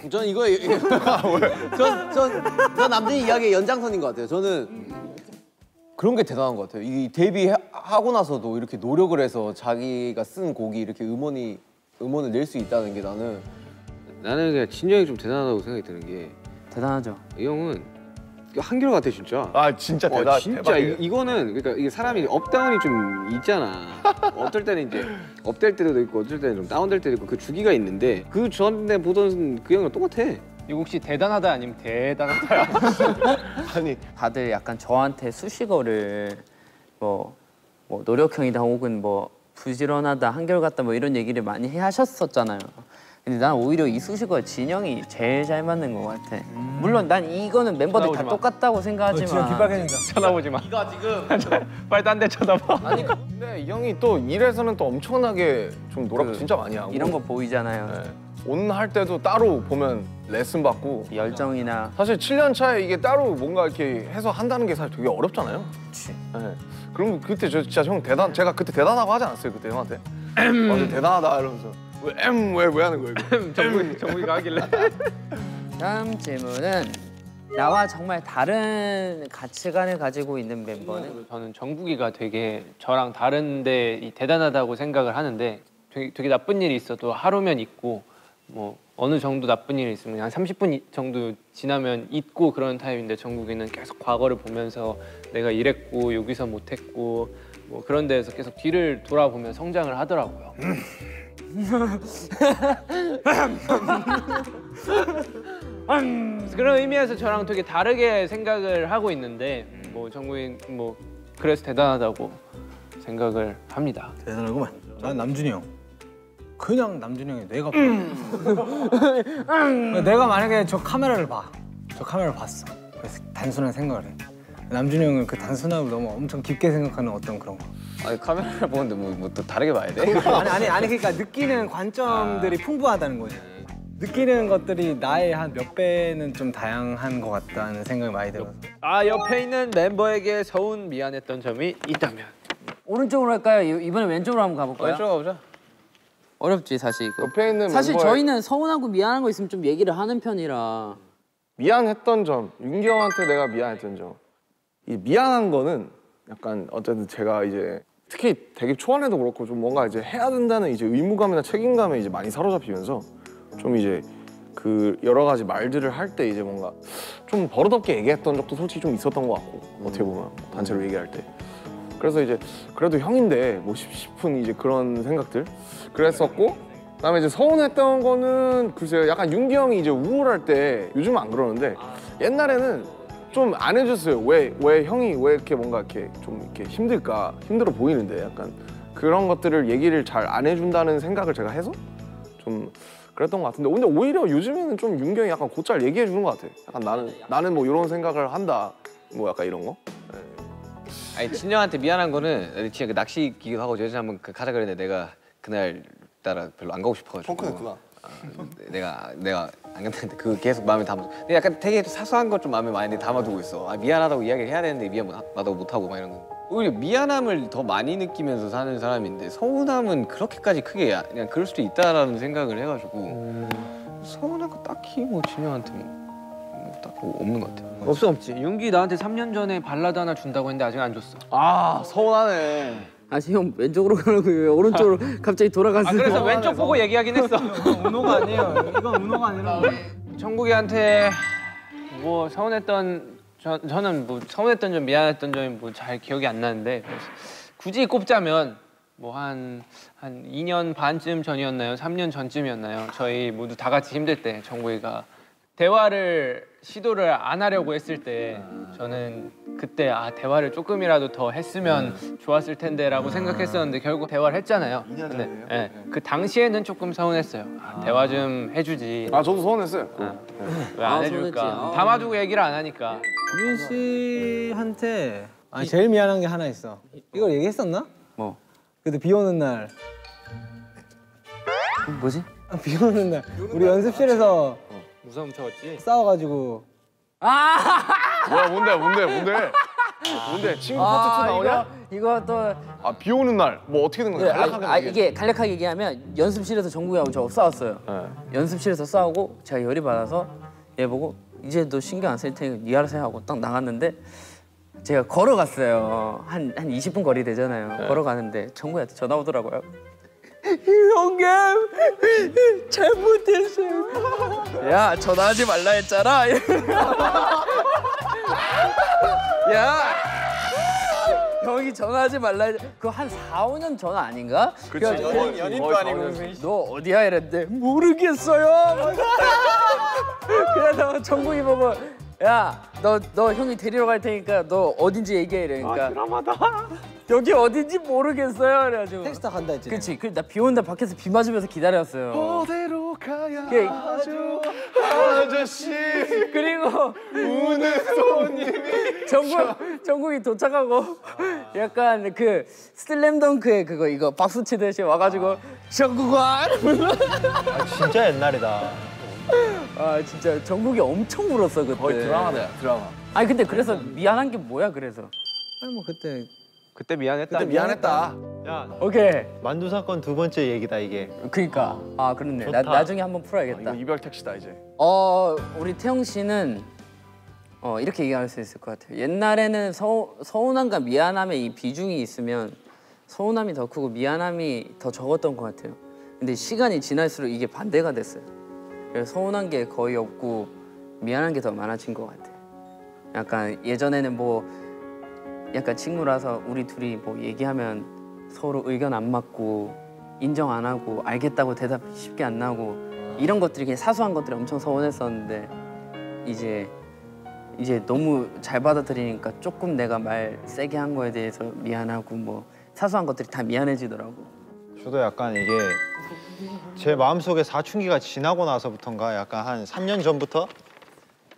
전 이거 전 남준이 이야기의 연장선인 것 같아요. 저는 그런 게 대단한 것 같아요. 이 데뷔하고 나서도 이렇게 노력을 해서 자기가 쓴 곡이 이렇게 음원을 낼 수 있다는 게 나는 그냥 진영이 좀 대단하다고 생각이 드는 게 대단하죠. 이 형은 한결같아 진짜. 진짜 진짜 대박이에요. 이거는 그러니까 이게 사람이 업다운이 좀 있잖아. 어떨 때는 이제 업될 때도 있고 어떨 때는 좀 다운될 때도 있고 그 주기가 있는데 그 전에 보던 그 형이랑 똑같아. 이거 혹시 대단하다 아니면 대단하다야? 아니 다들 약간 저한테 수식어를 뭐 노력형이다 혹은 뭐 부지런하다 한결같다 뭐 이런 얘기를 많이 하셨었잖아요. 근데 난 오히려 이 수식어 진영이 제일 잘 맞는 것 같아. 물론 난 이거는 멤버들 다 똑같다고 생각하지만 진짜 깃발견인다. 쳐다보지 마. 이거 지금 빨리 딴 데 쳐다봐. 근데 이 형이 또 일에서는 또 엄청나게 좀 노력 진짜 많이 하고 이런 거 보이잖아요. 온 할 때도 따로 보면 레슨 받고 열정이나 사실 7년 차에 이게 따로 뭔가 이렇게 해서 한다는 게 사실 되게 어렵잖아요. 네. 그럼 그때 저 진짜 형 제가 그때 대단하다고 하지 않았어요 그때 형한테? 완전 대단하다 이러면서 왜 하는 거예요? 정국이가 하길래. 다음 질문은 나와 정말 다른 가치관을 가지고 있는 멤버는? 저는 정국이가 되게 저랑 다른데 대단하다고 생각을 하는데 되게 나쁜 일이 있어도 하루면 잊고 뭐 어느 정도 나쁜 일이 있으면 한 30분 정도 지나면 잊고 그런 타입인데 정국이는 계속 과거를 보면서 내가 이랬고 여기서 못했고 뭐 그런 데에서 계속 뒤를 돌아보면 성장을 하더라고요. 그런 의미에서 저랑 되게 다르게 생각을 하고 있는데 뭐 정국이 뭐 그래서 대단하다고 생각을 합니다. 대단하구만. 난 남준이 형. 그냥 남준이 형이 내가 내가 만약에 저 카메라를 봤어. 그래서 단순한 생각을 해. 남준이 형은 그 단순함을 너무 엄청 깊게 생각하는 어떤 그런 거. 아니 카메라를 보는데 뭐 또 다르게 봐야 돼? 아니 그러니까 느끼는 관점들이 풍부하다는 거지. 느끼는 것들이 나의 한 몇 배는 좀 다양한 것 같다는 생각이 많이 들어서. 옆에 있는 멤버에게 서운 미안했던 점이 있다면 오른쪽으로 할까요? 이번에 왼쪽으로 한번 가볼까요? 왼쪽 가보자. 어렵지 사실 이거. 옆에 있는 사실 멤버의- 저희는 서운하고 미안한 거 있으면 좀 얘기를 하는 편이라. 미안했던 점, 윤기 형한테 내가 미안했던 점. 이 미안한 거는 약간 어쨌든 제가 이제 특히 되게 초반에도 그렇고 좀 뭔가 이제 해야 된다는 이제 의무감이나 책임감에 이제 많이 사로잡히면서 좀 이제 그 여러 가지 말들을 할 때 이제 뭔가 좀 버릇없게 얘기했던 적도 솔직히 좀 있었던 것 같고 어떻게 보면 단체로 얘기할 때 그래서 이제 그래도 형인데 뭐 싶은 이제 그런 생각들 그랬었고, 그다음에 이제 서운했던 거는 글쎄요, 약간 윤기 형이 이제 우울할 때, 요즘은 안 그러는데 옛날에는 좀 안 해줬어요. 왜 형이 왜 이렇게 뭔가 이렇게 좀 이렇게 힘들어 보이는데, 약간 그런 것들을 얘기를 잘 안 해준다는 생각을 제가 해서 좀 그랬던 것 같은데, 근데 오히려 요즘에는 좀 윤기 형이 약간 곧잘 얘기해 주는 것 같아. 약간 나는 뭐 이런 생각을 한다, 뭐 약간 이런 거. 아니 친형한테 미안한 거는 진짜 그 낚시 기기도 하고 제주도 한번 가자 그랬는데 내가 그날 따라 별로 안 가고 싶어가지고. 펑크냈구나. 내가 안 갔는데 그 계속 마음에 담아. 근데 약간 되게 사소한 것 좀 마음에 많이 담아두고 있어. 아, 미안하다고 이야기를 해야 되는데 미안하다고 못 하고 막 이런 거. 오히려 미안함을 더 많이 느끼면서 사는 사람인데 서운함은 그렇게까지 크게 그냥 그럴 수도 있다라는 생각을 해가지고 서운한 거 딱히 뭐 진영한테 딱 없는 것 같아. 없지. 윤기 나한테 3년 전에 발라드 하나 준다고 했는데 아직 안 줬어. 아 서운하네. 아직 형 왼쪽으로 가라고 왜 오른쪽으로 갑자기 돌아갔어. 아 그래서 왼쪽 보고 얘기하긴 했어. 운호가 아니에요. 이건 운호가 아니라. 정국이한테 뭐 서운했던 저는 뭐 서운했던 점 미안했던 점이 뭐 잘 기억이 안 나는데, 굳이 꼽자면 뭐 한 2년 반쯤 전이었나요? 3년 전쯤이었나요? 저희 모두 다 같이 힘들 때 정국이가 대화를 시도를 안 하려고 했을 때 저는 그때 대화를 조금이라도 더 했으면 좋았을 텐데라고 생각했었는데 결국 대화를 했잖아요. 근데 그 당시에는 조금 서운했어요. 대화 좀 해주지. 저도 서운했어요. 왜 안 해줄까? 담아두고 얘기를 안 하니까. 유빈 씨한테 제일 미안한 게 하나 있어. 이걸 얘기했었나? 뭐? 그래도 비 오는 날. 뭐지? 비 오는 날 우리 연습실에서 무서움 쳤지? 싸워가지고. 뭐야 뭔데? 친구 파트 2 나오냐? 이거 또 비 오는 날 뭐 어떻게 된 거야? 간략하게 얘기해. 이게 간략하게 얘기하면 연습실에서 정국이하고 저 싸웠어요. 연습실에서 싸우고 제가 열이 받아서 얘 보고 이제 너 신경 안 쓸 테니까 네 알아서 해 하고 딱 나갔는데, 제가 걸어갔어요. 한 20분 거리 되잖아요. 걸어가는데 정국이한테 전화 오더라고요. 형님 잘못했어요. 야 전화하지 말라 했잖아. 야 형이 전화하지 말라 했. 그거 한 4, 5년 전 아닌가? 그치. 연인도 아니고. 너 어디야 이랬는데 모르겠어요. 그래서 정국이 보고 야 너 형이 데리러 갈 테니까 너 어딘지 얘기해 이러니까 드라마다. 여기 어딘지 모르겠어요. 그래가지고 택시 타 간다 했지. 그치. 나 비 온다 밖에서 비 맞으면서 기다렸어요. 어디로 가야 그- 하죠 아저씨. 그리고 우는 손님이. 정국이 도착하고 약간 그 슬램덩크의 그거 이거 박수 치듯이 와가지고 정국아 이러면서 진짜 옛날이다. 진짜 정국이 엄청 울었어 그때. 거의 드라마다 드라마. 아니 근데 그래서 미안한 게 뭐야 그래서. 아니 뭐 그때 미안했다. 그때 미안했다. 야 오케이. 만두 사건 2번째 얘기다 이게. 그니까. 그렇네. 좋다. 나중에 한번 풀어야겠다. 이거 이별 택시다 이제. 우리 태영 씨는 이렇게 얘기할 수 있을 것 같아요. 옛날에는 서운함과 미안함의 이 비중이 있으면 서운함이 더 크고 미안함이 더 적었던 것 같아요. 근데 시간이 지날수록 이게 반대가 됐어요. 그래서 서운한 게 거의 없고 미안한 게 더 많아진 것 같아요. 약간 예전에는 뭐 약간 친구라서 우리 둘이 뭐 얘기하면 서로 의견 안 맞고 인정 안 하고 알겠다고 대답 쉽게 안 나오고 이런 것들이 그냥 사소한 것들이 엄청 서운했었는데 이제 너무 잘 받아들이니까 조금 내가 말 세게 한 거에 대해서 미안하고 뭐 사소한 것들이 다 미안해지더라고. 저도 약간 이게 제 마음속에 사춘기가 지나고 나서부터인가 약간 한 3년 전부터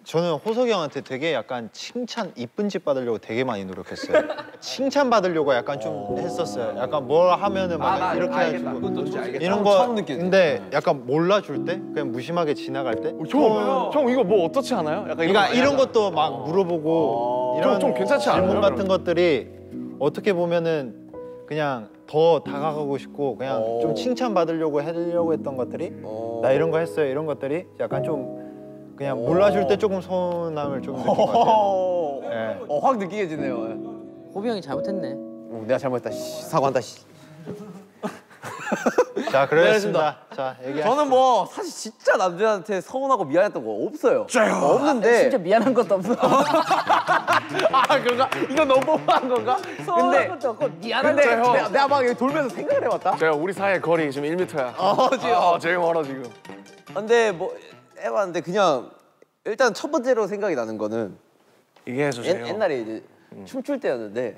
저는 호석이 형한테 되게 약간 칭찬, 이쁜 짓 받으려고 되게 많이 노력했어요. 칭찬 받으려고 약간 좀 했었어요. 약간 뭘 하면은 막 이렇게 해가지고 이런 거. 처음 느껴져. 근데 약간 몰라줄 때, 그냥 무심하게 지나갈 때. 형 이거 뭐 어떻지 않아요? 약간 그러니까 이런 것도 막 물어보고 이런 좀 괜찮지 않아요? 질문 같은 것들이 어떻게 보면은 그냥 더 다가가고 싶고 그냥 좀 칭찬 받으려고 했던 것들이 나 이런 거 했어요 이런 것들이 약간 좀 그냥 몰라줄 때 조금 서운함을 좀 느낀 것 같아요. 네. 확 느끼게지네요. 호비 형이 잘못했네. 내가 잘못했다. 사과한다. 자, 그렇습니다. 자, 얘기하시죠. 저는 뭐 사실 진짜 남준한테 서운하고 미안했던 거 없어요. 없는데. 진짜 미안한 것도 없어. 아 그런가? 이거 너무한 건가? 근데 것도 없고 미안한 근데 형. 내가 막 여기 돌면서 생각을 해봤다. 제가 우리 사이의 거리 지금 1m야. 지금. 제일 멀어 지금. 근데 뭐 해봤는데 그냥 일단 첫 번째로 생각이 나는 거는 얘기해 주세요. 옛날에 이제 춤출 때였는데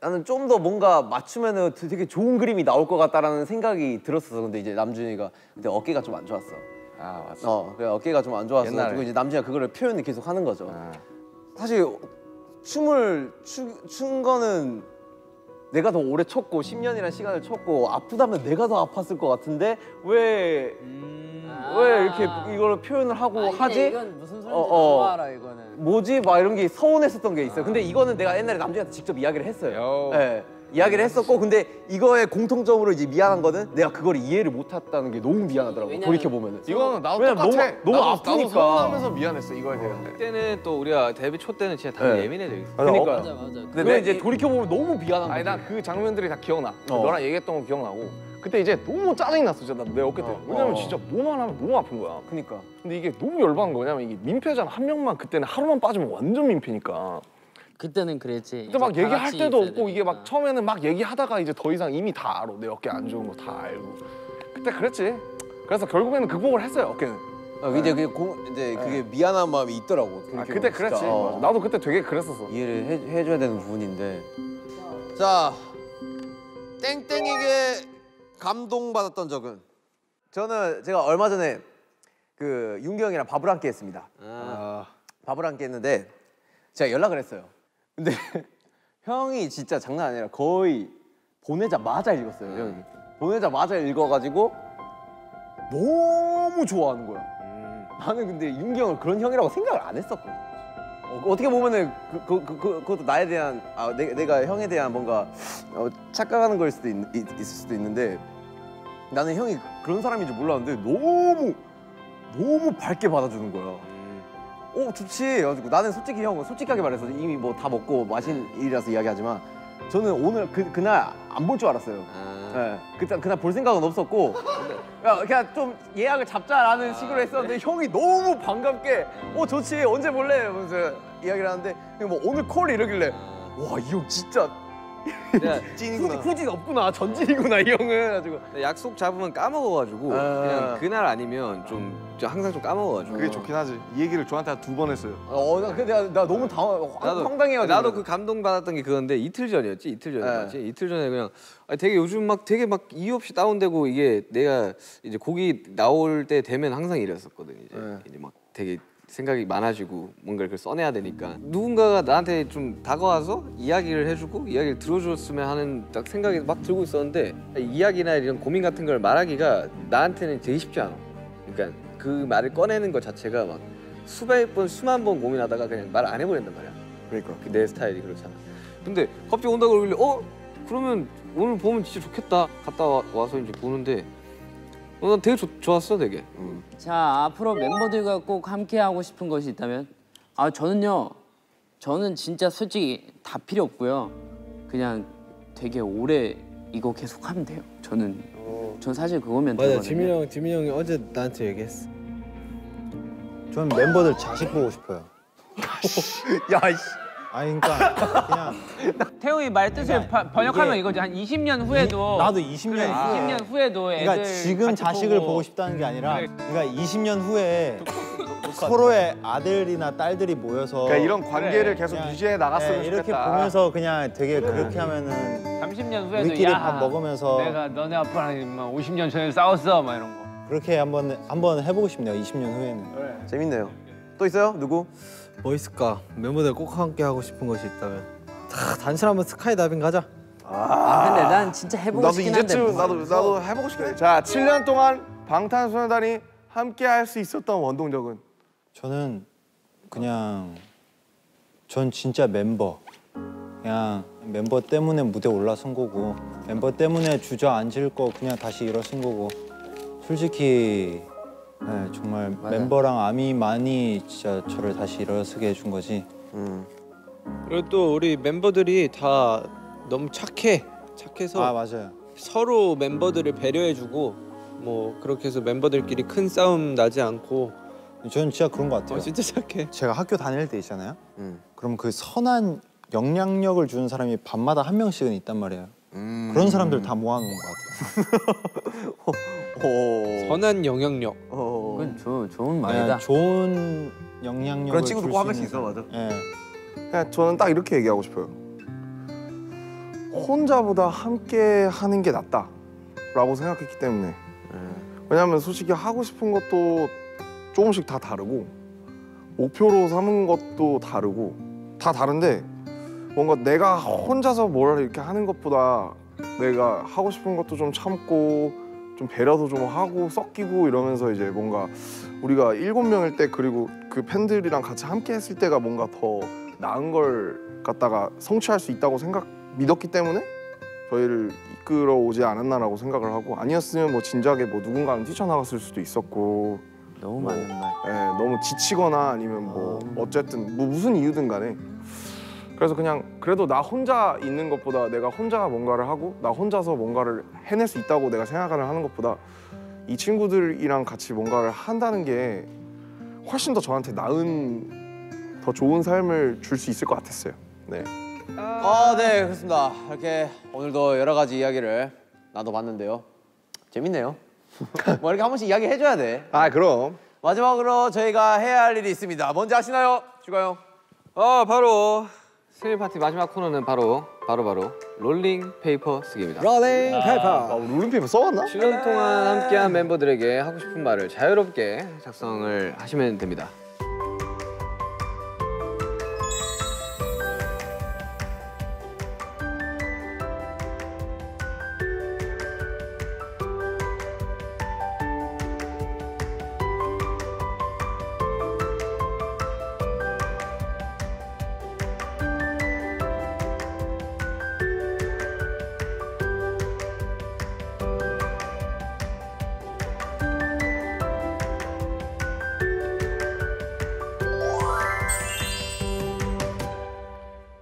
나는 좀 더 뭔가 맞추면은 되게 좋은 그림이 나올 것 같다라는 생각이 들었어. 근데 이제 남준이가 그때 어깨가 좀 안 좋았어. 아 맞어. 그래 어깨가 좀 안 좋았어. 옛날에. 그리고 이제 남준이가 그거를 표현을 계속 하는 거죠. 사실 춤을 춘 거는 내가 더 오래 췄고 10년이라는 시간을 췄고 아프다면 내가 더 아팠을 것 같은데 왜 이렇게 이걸 표현을 하고 하지? 이건 무슨 소리인지 너무 알아 이거는. 뭐지? 막 이런 게 서운했었던 게 있어요. 근데 이거는 내가 옛날에 남준이한테 직접 이야기를 했어요. 네, 이야기를 했었고 근데 이거의 공통점으로 이제 미안한 거는 내가 그걸 이해를 못했다는 게 너무 미안하더라고. 돌이켜 보면은. 이거는 나도 왜냐면 똑같아. 너무 나도 아프니까. 서운하면서 미안했어 이거에 대한. 그때는 또 우리가 데뷔 초 때는 진짜 다들 네. 예민해져 있어. 그러니까. 맞아. 근데 내가 이제 돌이켜 보면 너무 미안한 아니 거지. 난 그 장면들이 다 기억나. 너랑 얘기했던 거 기억나고. 그때 이제 너무 짜증이 났어 진짜 내 어깨 때. 왜냐면 진짜 뭐만 하면 너무 아픈 거야. 그러니까. 근데 이게 너무 열받은 거냐면 이게 민폐잖아. 한 명만 그때는 하루만 빠지면 완전 민폐니까. 그때는 그랬지. 근데 막 이제 다 얘기할 같이 때도 있어야 없고 이게 막 되니까. 처음에는 막 얘기하다가 이제 더 이상 이미 다 알아. 내 어깨 안 좋은 거 다 알고. 그때 그랬지. 그래서 결국에는 극복을 했어요 어깨는. 이제 이제 그게 미안한 마음이 있더라고. 아 그때 그랬지. 진짜. 맞아. 나도 그때 되게 그랬었어. 이해를 해줘야 되는 부분인데. 자, 땡땡에게 감동받았던 적은 제가 얼마 전에 그 윤기 형이랑 밥을 함께 했습니다. 밥을 함께 했는데 제가 연락을 했어요. 근데 형이 진짜 장난 아니라 거의 보내자마자 읽었어요. 형이 보내자마자 읽어가지고 너무 좋아하는 거야. 나는 근데 윤기 형을 그런 형이라고 생각을 안 했었거든. 어떻게 보면은 그것도 나에 대한 내가 형에 대한 뭔가 착각하는 걸 수도 있을 수도 있는데 나는 형이 그런 사람인 줄 몰랐는데 너무 밝게 받아주는 거야. 좋지. 해가지고 나는 솔직히 형 솔직하게 말해서 이미 뭐 다 먹고 마신 일이라서 이야기하지만 저는 오늘 그날 안 볼 줄 알았어요. 네, 그날 볼 생각은 없었고 그냥 좀 예약을 잡자라는 식으로 했었는데 형이 너무 반갑게 좋지 언제 볼래? 이러면서 이야기를 하는데 뭐 오늘 콜 이러길래 와 이 형 진짜 찐이구나. 후진 없구나 전진이구나 이 형은. 해가지고 약속 잡으면 까먹어가지고 그냥 그날 아니면 좀 항상 좀 까먹어가지고. 그게 좋긴 하지. 이 얘기를 저한테 한 2번 했어요. 나 너무 황당해가지고. 나도 그 감동 받았던 게 그건데 이틀 전이었지. 이틀 전에 맞지? 이틀 전에 그냥 되게 요즘 막 되게 막 이유 없이 다운되고 이게 내가 이제 곡이 나올 때 되면 항상 이랬었거든. 이제 막 되게 생각이 많아지고 뭔가를 써내야 되니까 누군가가 나한테 좀 다가와서 이야기를 해주고 이야기를 들어줬으면 하는 딱 생각이 막 들고 있었는데 이야기나 이런 고민 같은 걸 말하기가 나한테는 되게 쉽지 않아. 그러니까 그 말을 꺼내는 것 자체가 막 수백 번 수만 번 고민하다가 그냥 말 안 해버린단 말이야. 그러니까 내 스타일이 그렇잖아. 근데 갑자기 온다고 그러길래 그러면 오늘 보면 진짜 좋겠다. 갔다 와서 이제 보는데 난 되게 좋았어 되게. 자, 앞으로 멤버들과 꼭 함께 하고 싶은 것이 있다면 저는 진짜 솔직히 다 필요 없고요. 그냥 되게 오래 이거 계속 하면 돼요. 전 사실 그거면 되거든요. 지민이 형이 어제 나한테 얘기했어. 저는 멤버들 자식 보고 싶어요. 아니 그러니까 그냥 태우의 말 뜻을 번역하면 이거지. 한 20년 후에도 나도 20년 20년 후에도 애들 그러니까 지금 같이 자식을 보고 보고 싶다는 게 아니라 그러니까 20년 후에 서로의 아들이나 딸들이 모여서 그러니까 이런 관계를 계속 그냥, 유지해 나갔으면 이렇게 좋겠다. 보면서 그냥 되게 그렇게 하면은 30년 후에도 우리끼리 야, 밥 먹으면서 내가 너네 아빠랑 50년 전에 싸웠어 막 이런 거. 그렇게 한번 해보고 싶네요. 20년 후에는. 재밌네요. 또 있어요? 누구? 뭐 있을까? 멤버들 꼭 함께 하고 싶은 것이 있다면 단체 한번 스카이다이빙 가자. 근데 난 진짜 해보고 나도 싶긴 한데 이제쯤 나도 해보고 싶네. 자, 7년 동안 방탄소년단이 함께 할 수 있었던 원동력은? 저는 그냥 전 진짜 그냥 멤버 때문에 무대 올라선 거고 멤버 때문에 주저앉을 거 그냥 다시 일어선 거고 솔직히 정말 멤버랑 아미만이 진짜 저를 다시 일어서게 해준 거지. 그리고 또 우리 멤버들이 다 너무 착해서 맞아요. 서로 멤버들을 배려해주고 뭐 그렇게 해서 멤버들끼리 큰 싸움 나지 않고. 저는 진짜 그런 것 같아요. 진짜 착해. 제가 학교 다닐 때 있잖아요. 그럼 그 선한 영향력을 주는 사람이 밤마다 한 명씩은 있단 말이에요. 그런 사람들 다 모아놓은 것 같아요. 선한 영향력. 그건 좋은 말이다. 좋은 영향력을 그런 친구도 줄 꼭 한 수 명씩 있는 있어, 사람. 맞아. 예. 그냥 저는 딱 이렇게 얘기하고 싶어요. 혼자보다 함께 하는 게 낫다라고 생각했기 때문에. 왜냐하면 솔직히 하고 싶은 것도 조금씩 다 다르고 목표로 삼은 것도 다르고 다 다른데 뭔가 내가 혼자서 뭘 이렇게 하는 것보다 내가 하고 싶은 것도 좀 참고 좀 배려도 좀 하고 섞이고 이러면서 이제 뭔가 우리가 7명일 때 그리고 그 팬들이랑 같이 함께 했을 때가 뭔가 더 나은 걸 갖다가 성취할 수 있다고 믿었기 때문에 저희를 이끌어 오지 않았나라고 생각을 하고 아니었으면 뭐 진작에 뭐 누군가는 뛰쳐나갔을 수도 있었고 너무 많은 말. 예, 너무 지치거나 아니면 뭐 어쨌든 뭐 무슨 이유든 간에 그래서 그냥 그래도 나 혼자 있는 것보다 내가 혼자 뭔가를 하고 나 혼자서 뭔가를 해낼 수 있다고 내가 생각을 하는 것보다 이 친구들이랑 같이 뭔가를 한다는 게 훨씬 더 저한테 나은 더 좋은 삶을 줄 수 있을 것 같았어요. 네. 네, 그렇습니다. 이렇게 오늘도 여러 가지 이야기를 나눠봤는데요. 재밌네요. 뭐 이렇게 한 번씩 이야기 해줘야 돼. 아 그럼. 마지막으로 저희가 해야 할 일이 있습니다. 뭔지 아시나요? 슈가 형. 바로 생일 파티 마지막 코너는 바로 롤링 페이퍼 쓰기입니다. 롤링 페이퍼. 롤링페이퍼 써왔나? 7년 동안 함께한 멤버들에게 하고 싶은 말을 자유롭게 작성을 하시면 됩니다.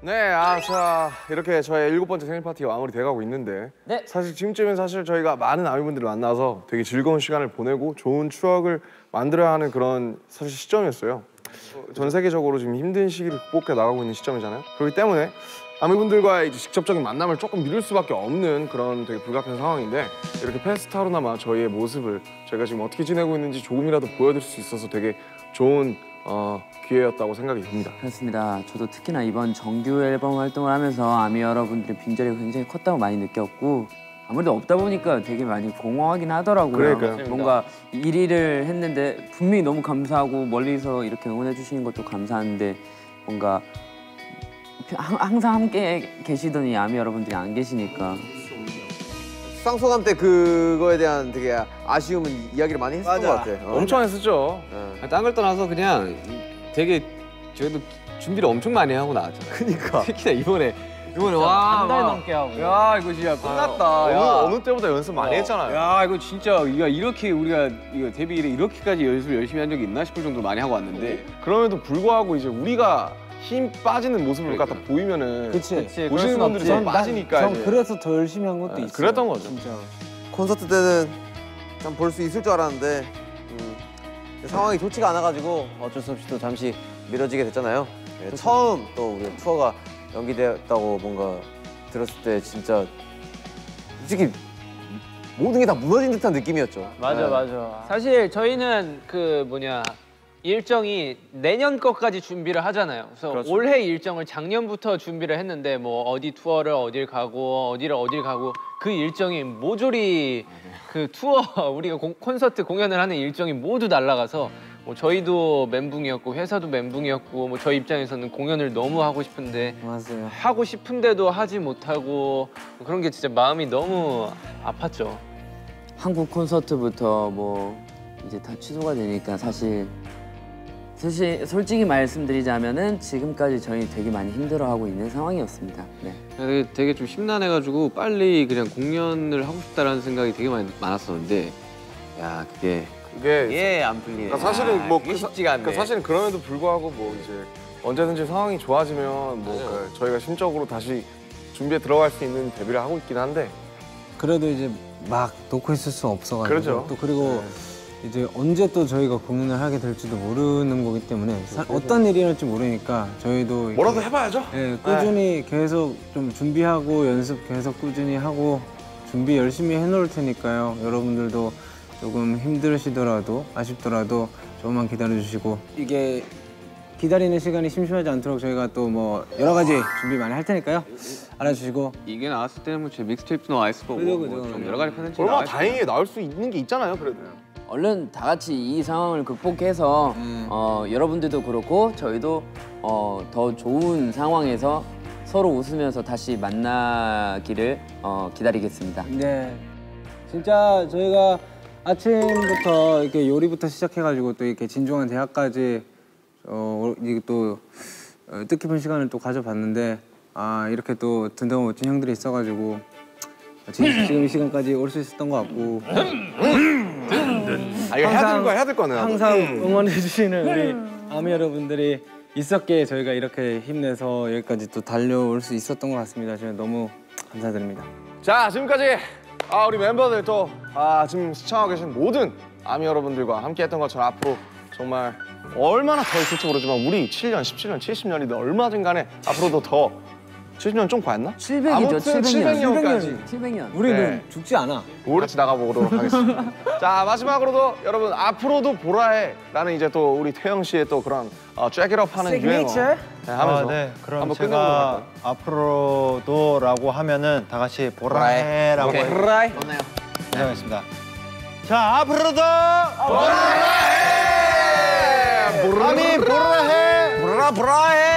네, 자 이렇게 저의 7번째 생일 파티가 마무리돼가고 있는데 네. 사실 지금쯤엔 사실 저희가 많은 아미분들을 만나서 되게 즐거운 시간을 보내고 좋은 추억을 만들어야 하는 그런 사실 시점이었어요. 전 세계적으로 지금 힘든 시기를 극복해 나가고 있는 시점이잖아요. 그렇기 때문에 아미분들과의 이제 직접적인 만남을 조금 미룰 수밖에 없는 그런 되게 불가피한 상황인데 이렇게 페스타로나마 저희의 모습을 저희가 지금 어떻게 지내고 있는지 조금이라도 보여드릴 수 있어서 되게 좋은 기회였다고 생각이 듭니다. 그렇습니다. 저도 특히나 이번 정규 앨범 활동을 하면서 아미 여러분들의 빈자리가 굉장히 컸다고 많이 느꼈고 아무래도 없다 보니까 되게 많이 공허하긴 하더라고요. 그러니까요. 뭔가 1위를 했는데 분명히 너무 감사하고 멀리서 이렇게 응원해 주시는 것도 감사한데 뭔가 항상 함께 계시더니 아미 여러분들이 안 계시니까 수상소감 때 그거에 대한 되게 아쉬움은 이야기를 많이 했었던 것 같아. 엄청 했었죠. 딴 걸 떠나서 그냥 되게 저희도 준비를 엄청 많이 하고 나왔잖아요. 그니까. 특히나 이번에 와, 한 달 넘게 하고. 야 이거 진짜 끝났다. 어느 때보다 연습 많이 했잖아요. 야 이거 진짜 이렇게 우리가 이거 데뷔일에 이렇게까지 연습을 열심히 한 적이 있나 싶을 정도로 많이 하고 왔는데 그럼에도 불구하고 이제 우리가 힘 빠지는 모습을 갖다 보이면은 그치. 보시는 분들이 좀 빠지니까 전 이제. 그래서 더 열심히 한 것도 있어요. 그랬던 거죠. 진짜. 콘서트 때는 참 볼 수 있을 줄 알았는데 상황이 좋지가 않아가지고 어쩔 수 없이 또 잠시 미뤄지게 됐잖아요. 네, 처음 또 우리 투어가 연기됐다고 뭔가 들었을 때 진짜 솔직히 모든 게 다 무너진 듯한 느낌이었죠. 맞아. 사실 저희는 일정이 내년 것까지 준비를 하잖아요. 그래서 그렇죠. 올해 일정을 작년부터 준비를 했는데 뭐 어디 투어를 어딜 가고 어디를 가고 그 일정이 모조리 그 투어 우리가 콘서트 공연을 하는 일정이 모두 날아가서 뭐 저희도 멘붕이었고 회사도 멘붕이었고 뭐 저희 입장에서는 공연을 너무 하고 싶은데 맞아요. 하고 싶은데도 하지 못하고 그런 게 진짜 마음이 너무 아팠죠. 한국 콘서트부터 뭐 이제 다 취소가 되니까 사실 솔직히 말씀드리자면은 지금까지 저희 되게 많이 힘들어하고 있는 상황이었습니다. 네. 되게 좀 심란해가지고 빨리 그냥 공연을 하고 싶다라는 생각이 되게 많았었는데 야 그게 안 풀리네. 그러니까 사실은 뭐 그게 쉽지가 않네. 그러니까 사실은 그럼에도 불구하고 뭐 이제 언제든지 상황이 좋아지면 뭐 저희가 심적으로 다시 준비에 들어갈 수 있는 데뷔를 하고 있긴 한데 그래도 이제 막 놓고 있을 수 없어가지고 그렇죠. 또 그리고 이제 언제 또 저희가 공연을 하게 될지도 모르는 거기 때문에 어떤 일이 일어날지 모르니까 저희도 이렇게 뭐라도 해봐야죠. 꾸준히 계속 좀 준비하고 연습 계속 꾸준히 하고 준비 열심히 해놓을 테니까요. 여러분들도 조금 힘드시더라도 아쉽더라도 조금만 기다려주시고 이게 기다리는 시간이 심심하지 않도록 저희가 또 뭐 여러 가지 준비 많이 할 테니까요. 알아주시고 이게 나왔을 때는 뭐 제 믹스테이프도 나와 있을 거고 그죠, 뭐 좀 여러 가지 컨텐츠 얼마나 나와 있을 다행히 나올 수 있는 게 있잖아요. 그래도. 얼른 다 같이 이 상황을 극복해서 여러분들도 그렇고 저희도 더 좋은 상황에서 서로 웃으면서 다시 만나기를 기다리겠습니다. 네, 진짜 저희가 아침부터 이렇게 요리부터 시작해가지고 또 이렇게 진중한 대화까지 이게 또 뜻깊은 시간을 또 가져봤는데 이렇게 또 든든한 멋진 형들이 있어가지고 지금 이 시간까지 올 수 있었던 것 같고 이거 해야 될 거네. 항상 응원해주시는 우리 아미 여러분들이 있었기에 저희가 이렇게 힘내서 여기까지 또 달려올 수 있었던 것 같습니다. 저는 너무 감사드립니다. 자, 지금까지 우리 멤버들 또 지금 시청하고 계신 모든 아미 여러분들과 함께했던 것처럼 앞으로 정말 얼마나 더 있을지 모르지만 우리 7년, 17년, 70년이든 얼마든 간에 앞으로도 더 70년 좀 과했나? 700이죠. 아무튼 700년. 700년까지 700년. 우리는 네. 죽지 않아. 우리 같이 나가보도록 하겠습니다. 자, 마지막으로도 여러분 앞으로도 보라해라는 이제 또 우리 태영 씨의 또 그런 잭잇업 하는 유행어 하면서 네, 그럼 한번 끝내보도록 제가 할까요? 앞으로도라고 하면은 다 같이 보라해라고 좋네요. 해야겠습니다. 자, 앞으로도 보라해! 아미 보라해! 보라해!